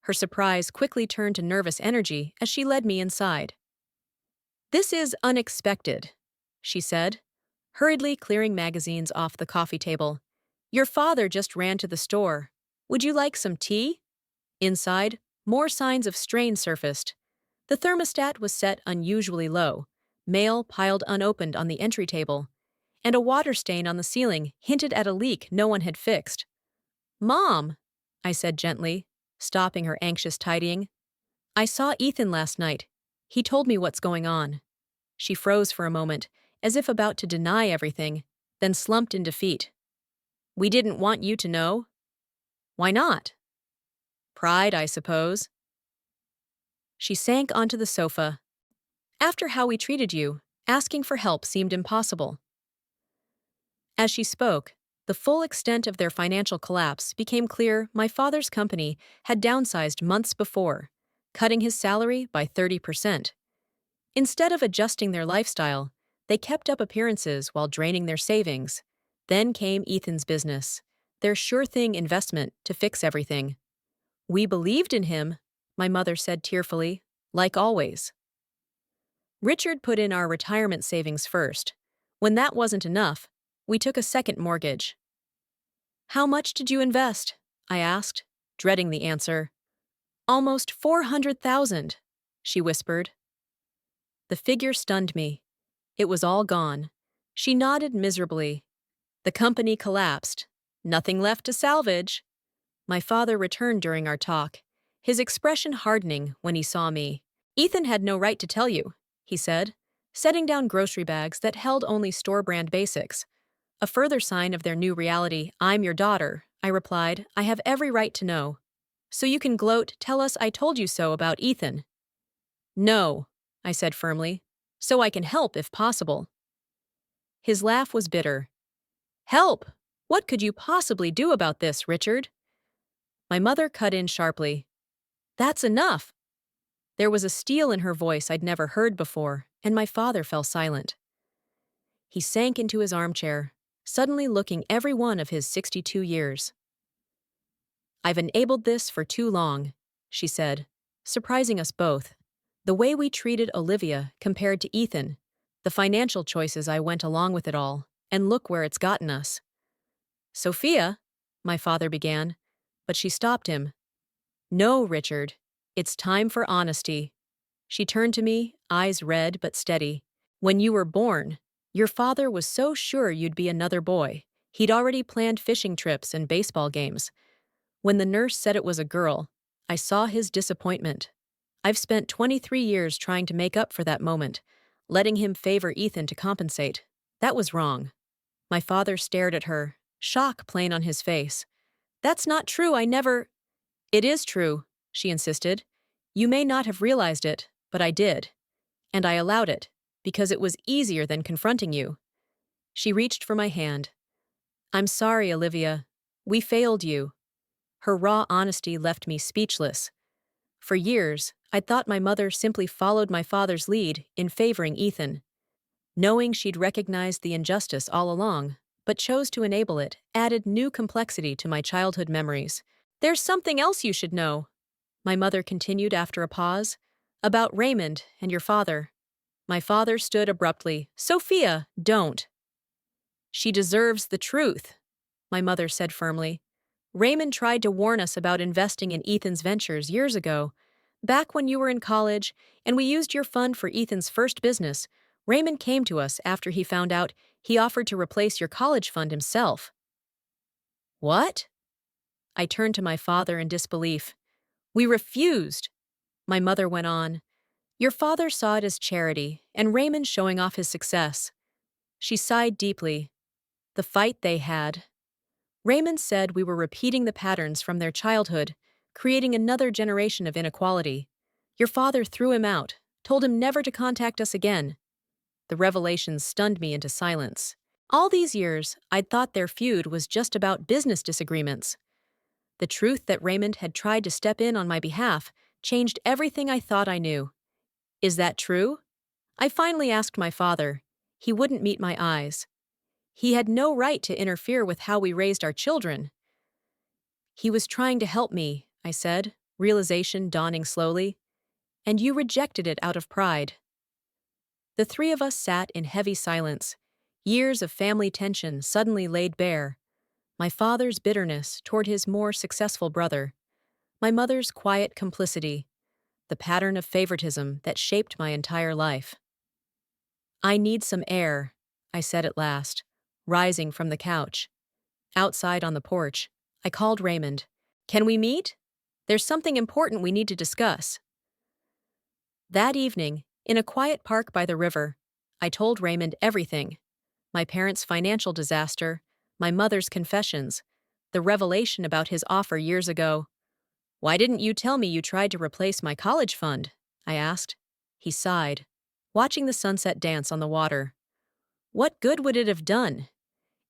Her surprise quickly turned to nervous energy as she led me inside. "This is unexpected," she said, hurriedly clearing magazines off the coffee table. "Your father just ran to the store. Would you like some tea?" Inside, more signs of strain surfaced. The thermostat was set unusually low, mail piled unopened on the entry table, and a water stain on the ceiling hinted at a leak no one had fixed. "Mom," I said gently, stopping her anxious tidying. "I saw Ethan last night. He told me what's going on." She froze for a moment, as if about to deny everything, then slumped in defeat. "We didn't want you to know." "Why not?" "Pride, I suppose." She sank onto the sofa. "After how we treated you, asking for help seemed impossible." As she spoke, the full extent of their financial collapse became clear. My father's company had downsized months before, cutting his salary by 30%. Instead of adjusting their lifestyle, they kept up appearances while draining their savings. Then came Ethan's business, their sure-thing investment to fix everything. "We believed in him," my mother said tearfully, "like always." Richard put in our retirement savings first. When that wasn't enough, we took a second mortgage. "How much did you invest?" I asked, dreading the answer. "Almost 400,000, she whispered. The figure stunned me. It was all gone. She nodded miserably. The company collapsed. Nothing left to salvage. My father returned during our talk, his expression hardening when he saw me. "Ethan had no right to tell you," he said, setting down grocery bags that held only store-brand basics. A further sign of their new reality. "I'm your daughter," I replied. "I have every right to know. So you can gloat, tell us I told you so about Ethan." "No," I said firmly. "So I can help if possible." His laugh was bitter. "Help? What could you possibly do about this, Richard?" My mother cut in sharply. "That's enough." There was a steel in her voice I'd never heard before, and my father fell silent. He sank into his armchair, suddenly looking every one of his 62 years. "I've enabled this for too long," she said, surprising us both. The way we treated Olivia compared to Ethan, the financial choices I went along with it all, and look where it's gotten us. "Sophia," my father began, but she stopped him. "No, Richard. It's time for honesty." She turned to me, eyes red but steady. "When you were born, your father was so sure you'd be another boy. He'd already planned fishing trips and baseball games. When the nurse said it was a girl, I saw his disappointment. I've spent 23 years trying to make up for that moment, letting him favor Ethan to compensate. That was wrong." My father stared at her, shock plain on his face. "That's not true, I never—" "It is true," she insisted. "You may not have realized it, but I did. And I allowed it, because it was easier than confronting you." She reached for my hand. "I'm sorry, Olivia. We failed you." Her raw honesty left me speechless. For years, I'd thought my mother simply followed my father's lead in favoring Ethan. Knowing she'd recognized the injustice all along, but chose to enable it, added new complexity to my childhood memories. "There's something else you should know," my mother continued after a pause, "about Raymond and your father." My father stood abruptly. "Sophia, don't." "She deserves the truth," my mother said firmly. "Raymond tried to warn us about investing in Ethan's ventures years ago. Back when you were in college, and we used your fund for Ethan's first business, Raymond came to us after he found out he offered to replace your college fund himself." What? I turned to my father in disbelief. We refused, my mother went on. Your father saw it as charity, and Raymond showing off his success. She sighed deeply. The fight they had. Raymond said we were repeating the patterns from their childhood, creating another generation of inequality. Your father threw him out, told him never to contact us again. The revelations stunned me into silence. All these years, I'd thought their feud was just about business disagreements. The truth that Raymond had tried to step in on my behalf changed everything I thought I knew. Is that true? I finally asked my father. He wouldn't meet my eyes. He had no right to interfere with how we raised our children. He was trying to help me, I said, realization dawning slowly. And you rejected it out of pride. The three of us sat in heavy silence. Years of family tension suddenly laid bare. My father's bitterness toward his more successful brother. My mother's quiet complicity. The pattern of favoritism that shaped my entire life. I need some air, I said at last, rising from the couch. Outside on the porch, I called Raymond. Can we meet? There's something important we need to discuss. That evening, in a quiet park by the river, I told Raymond everything. My parents' financial disaster, my mother's confessions, the revelation about his offer years ago. Why didn't you tell me you tried to replace my college fund? I asked. He sighed, watching the sunset dance on the water. What good would it have done?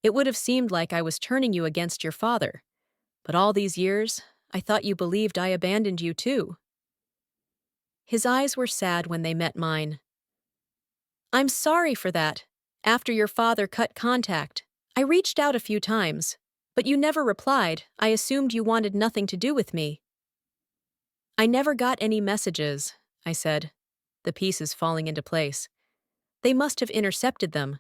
It would have seemed like I was turning you against your father. But all these years, I thought you believed I abandoned you too. His eyes were sad when they met mine. I'm sorry for that. After your father cut contact, I reached out a few times, but you never replied. I assumed you wanted nothing to do with me. I never got any messages, I said, the pieces falling into place. They must have intercepted them.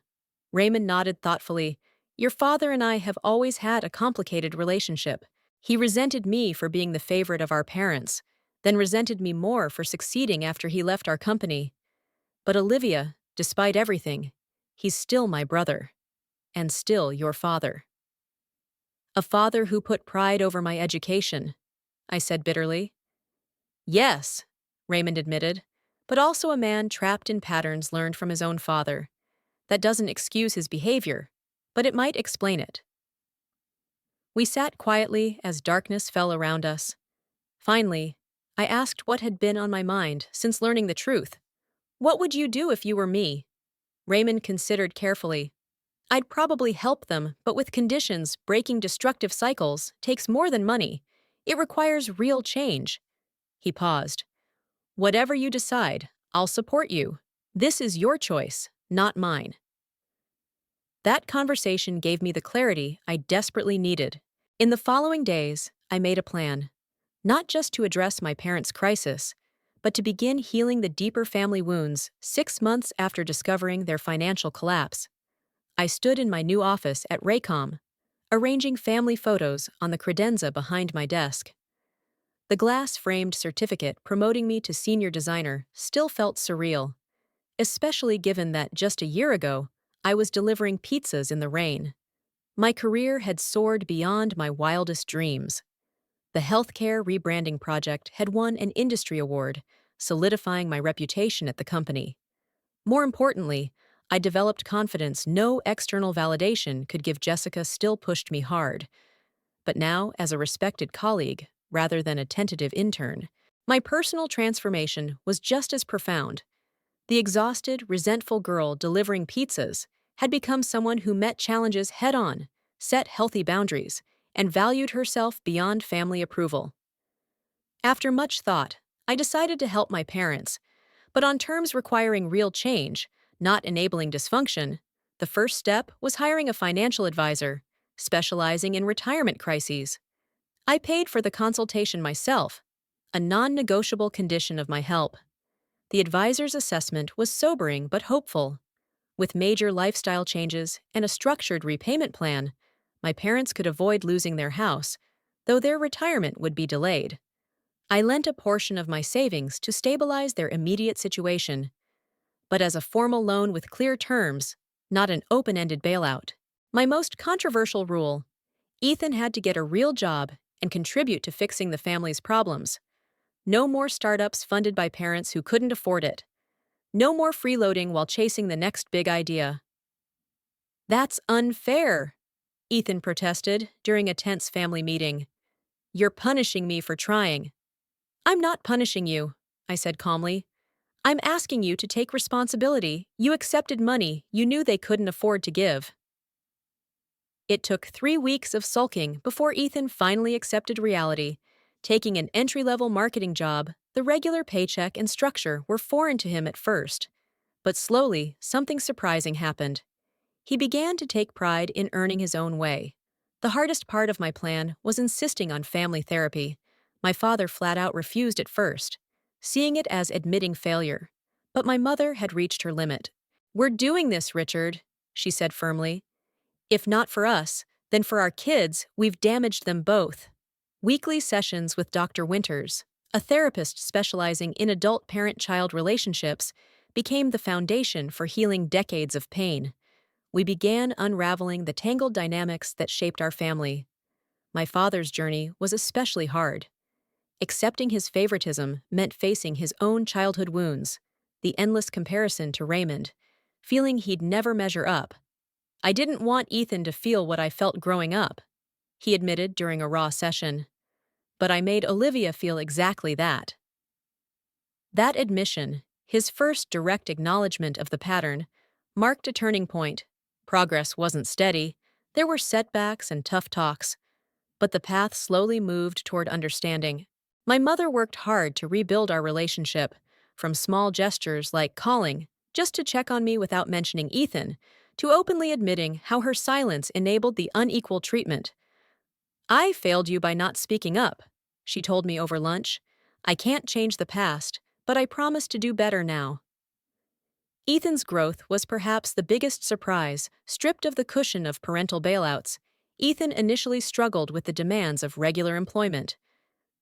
Raymond nodded thoughtfully. Your father and I have always had a complicated relationship. He resented me for being the favorite of our parents, then resented me more for succeeding after he left our company. But Olivia, despite everything, he's still my brother, and still your father. A father who put pride over my education, I said bitterly. Yes, Raymond admitted, but also a man trapped in patterns learned from his own father. That doesn't excuse his behavior, but it might explain it. We sat quietly as darkness fell around us. Finally, I asked what had been on my mind since learning the truth. What would you do if you were me? Raymond considered carefully. I'd probably help them, but with conditions, breaking destructive cycles takes more than money. It requires real change. He paused. Whatever you decide, I'll support you. This is your choice, not mine. That conversation gave me the clarity I desperately needed. In the following days, I made a plan. Not just to address my parents' crisis, but to begin healing the deeper family wounds 6 months after discovering their financial collapse. I stood in my new office at Raycom, arranging family photos on the credenza behind my desk. The glass-framed certificate promoting me to senior designer still felt surreal, especially given that just a year ago, I was delivering pizzas in the rain. My career had soared beyond my wildest dreams. The healthcare rebranding project had won an industry award, solidifying my reputation at the company. More importantly, I developed confidence no external validation could give. Jessica still pushed me hard. But now, as a respected colleague, rather than a tentative intern, my personal transformation was just as profound. The exhausted, resentful girl delivering pizzas had become someone who met challenges head-on, set healthy boundaries, and valued herself beyond family approval. After much thought, I decided to help my parents, but on terms requiring real change, not enabling dysfunction. The first step was hiring a financial advisor, specializing in retirement crises. I paid for the consultation myself, a non-negotiable condition of my help. The advisor's assessment was sobering but hopeful. With major lifestyle changes and a structured repayment plan, my parents could avoid losing their house, though their retirement would be delayed. I lent a portion of my savings to stabilize their immediate situation, but as a formal loan with clear terms, not an open-ended bailout. My most controversial rule: Ethan had to get a real job and contribute to fixing the family's problems. No more startups funded by parents who couldn't afford it. No more freeloading while chasing the next big idea. That's unfair, Ethan protested during a tense family meeting. You're punishing me for trying. I'm not punishing you, I said calmly. I'm asking you to take responsibility. You accepted money you knew they couldn't afford to give. It took 3 weeks of sulking before Ethan finally accepted reality. Taking an entry-level marketing job, the regular paycheck and structure were foreign to him at first. But slowly, something surprising happened. He began to take pride in earning his own way. The hardest part of my plan was insisting on family therapy. My father flat out refused at first, seeing it as admitting failure. But my mother had reached her limit. We're doing this, Richard, she said firmly. If not for us, then for our kids, we've damaged them both. Weekly sessions with Dr. Winters, a therapist specializing in adult parent-child relationships, became the foundation for healing decades of pain. We began unraveling the tangled dynamics that shaped our family. My father's journey was especially hard. Accepting his favoritism meant facing his own childhood wounds, the endless comparison to Raymond, feeling he'd never measure up. I didn't want Ethan to feel what I felt growing up, he admitted during a raw session. But I made Olivia feel exactly that. That admission, his first direct acknowledgement of the pattern, marked a turning point. Progress wasn't steady. There were setbacks and tough talks, but the path slowly moved toward understanding. My mother worked hard to rebuild our relationship, from small gestures like calling, just to check on me without mentioning Ethan, to openly admitting how her silence enabled the unequal treatment. I failed you by not speaking up, she told me over lunch. I can't change the past, but I promise to do better now. Ethan's growth was perhaps the biggest surprise. Stripped of the cushion of parental bailouts, Ethan initially struggled with the demands of regular employment.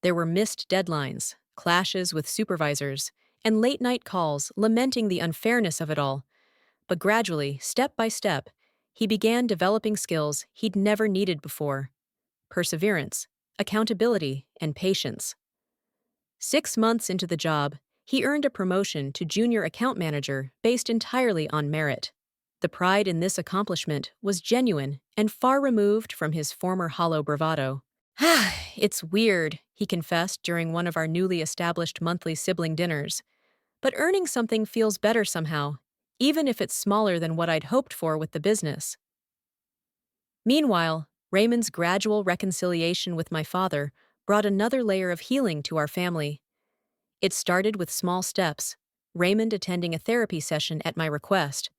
There were missed deadlines, clashes with supervisors, and late-night calls lamenting the unfairness of it all. But gradually, step by step, he began developing skills he'd never needed before: perseverance, accountability, and patience. 6 months into the job, he earned a promotion to junior account manager based entirely on merit. The pride in this accomplishment was genuine and far removed from his former hollow bravado. It's weird, he confessed during one of our newly established monthly sibling dinners. But earning something feels better somehow, even if it's smaller than what I'd hoped for with the business. Meanwhile, Raymond's gradual reconciliation with my father brought another layer of healing to our family. It started with small steps: Raymond attending a therapy session at my request,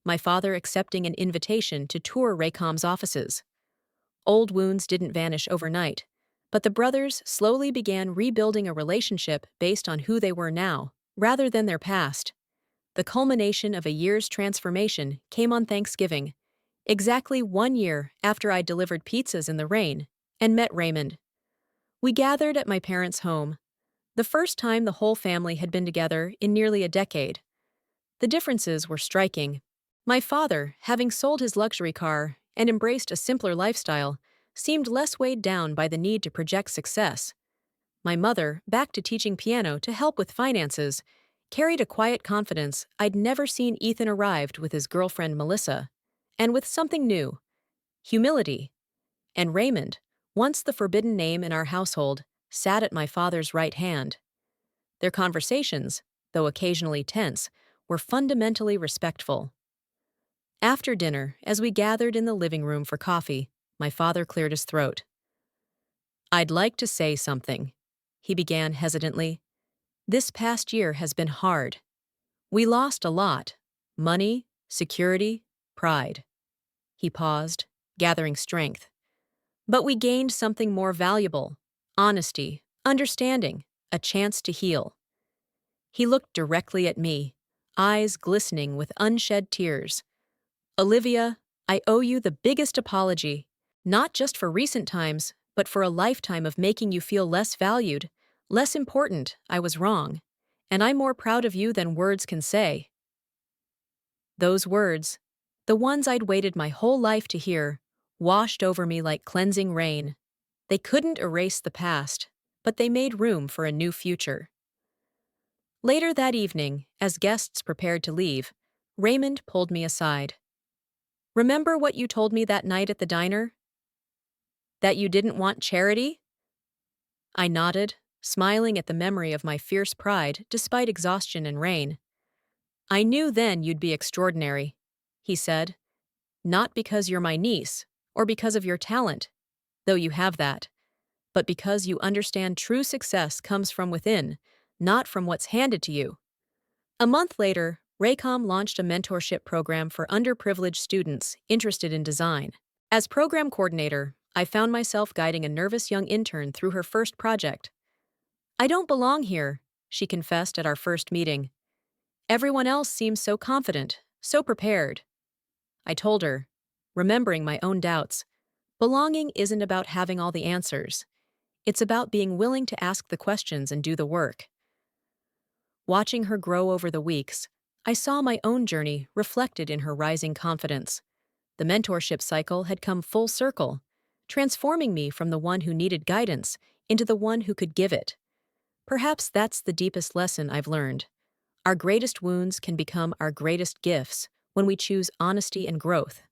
my father accepting an invitation to tour Raycom's offices. Old wounds didn't vanish overnight, but the brothers slowly began rebuilding a relationship based on who they were now, rather than their past. The culmination of a year's transformation came on Thanksgiving, exactly 1 year after I delivered pizzas in the rain and met Raymond. We gathered at my parents' home, the first time the whole family had been together in nearly a decade. The differences were striking. My father, having sold his luxury car and embraced a simpler lifestyle, seemed less weighed down by the need to project success. My mother, back to teaching piano to help with finances, carried a quiet confidence I'd never seen Ethan arrived with his girlfriend Melissa, and with something new: humility. And Raymond, once the forbidden name in our household, sat at my father's right hand. Their conversations, though occasionally tense, were fundamentally respectful. After dinner, as we gathered in the living room for coffee, my father cleared his throat. "I'd like to say something," he began hesitantly. "This past year has been hard. We lost a lot: money, security, pride." He paused, gathering strength. "But we gained something more valuable: honesty, understanding, a chance to heal." He looked directly at me, eyes glistening with unshed tears. "Olivia, I owe you the biggest apology, not just for recent times, but for a lifetime of making you feel less valued, less important. I was wrong, and I'm more proud of you than words can say." Those words, the ones I'd waited my whole life to hear, washed over me like cleansing rain. They couldn't erase the past, but they made room for a new future. Later that evening, as guests prepared to leave, Raymond pulled me aside. "Remember what you told me that night at the diner? That you didn't want charity?" I nodded, smiling at the memory of my fierce pride despite exhaustion and rain. "I knew then you'd be extraordinary," he said. "Not because you're my niece, or because of your talent, though you have that, but because you understand true success comes from within, not from what's handed to you." A month later, Raycom launched a mentorship program for underprivileged students interested in design. As program coordinator, I found myself guiding a nervous young intern through her first project. "I don't belong here," she confessed at our first meeting. "Everyone else seems so confident, so prepared." I told her, remembering my own doubts, belonging isn't about having all the answers. It's about being willing to ask the questions and do the work. Watching her grow over the weeks, I saw my own journey reflected in her rising confidence. The mentorship cycle had come full circle, transforming me from the one who needed guidance into the one who could give it. Perhaps that's the deepest lesson I've learned. Our greatest wounds can become our greatest gifts when we choose honesty and growth.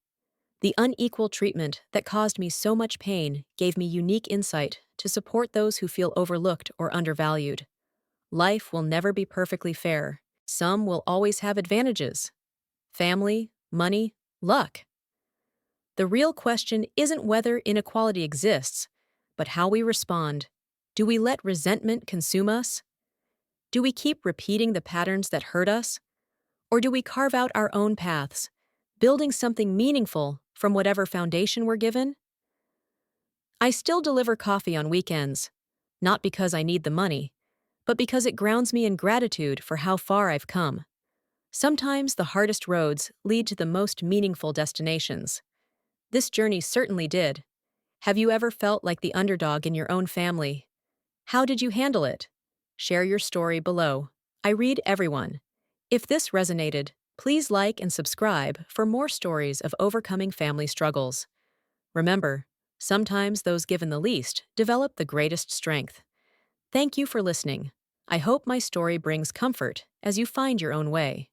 The unequal treatment that caused me so much pain gave me unique insight to support those who feel overlooked or undervalued. Life will never be perfectly fair. Some will always have advantages: family, money, luck. The real question isn't whether inequality exists, but how we respond. Do we let resentment consume us? Do we keep repeating the patterns that hurt us? Or do we carve out our own paths, building something meaningful from whatever foundation we're given? I still deliver coffee on weekends, not because I need the money, but because it grounds me in gratitude for how far I've come. Sometimes the hardest roads lead to the most meaningful destinations. This journey certainly did. Have you ever felt like the underdog in your own family? How did you handle it? Share your story below. I read everyone. If this resonated, please like and subscribe for more stories of overcoming family struggles. Remember, sometimes those given the least develop the greatest strength. Thank you for listening. I hope my story brings comfort as you find your own way.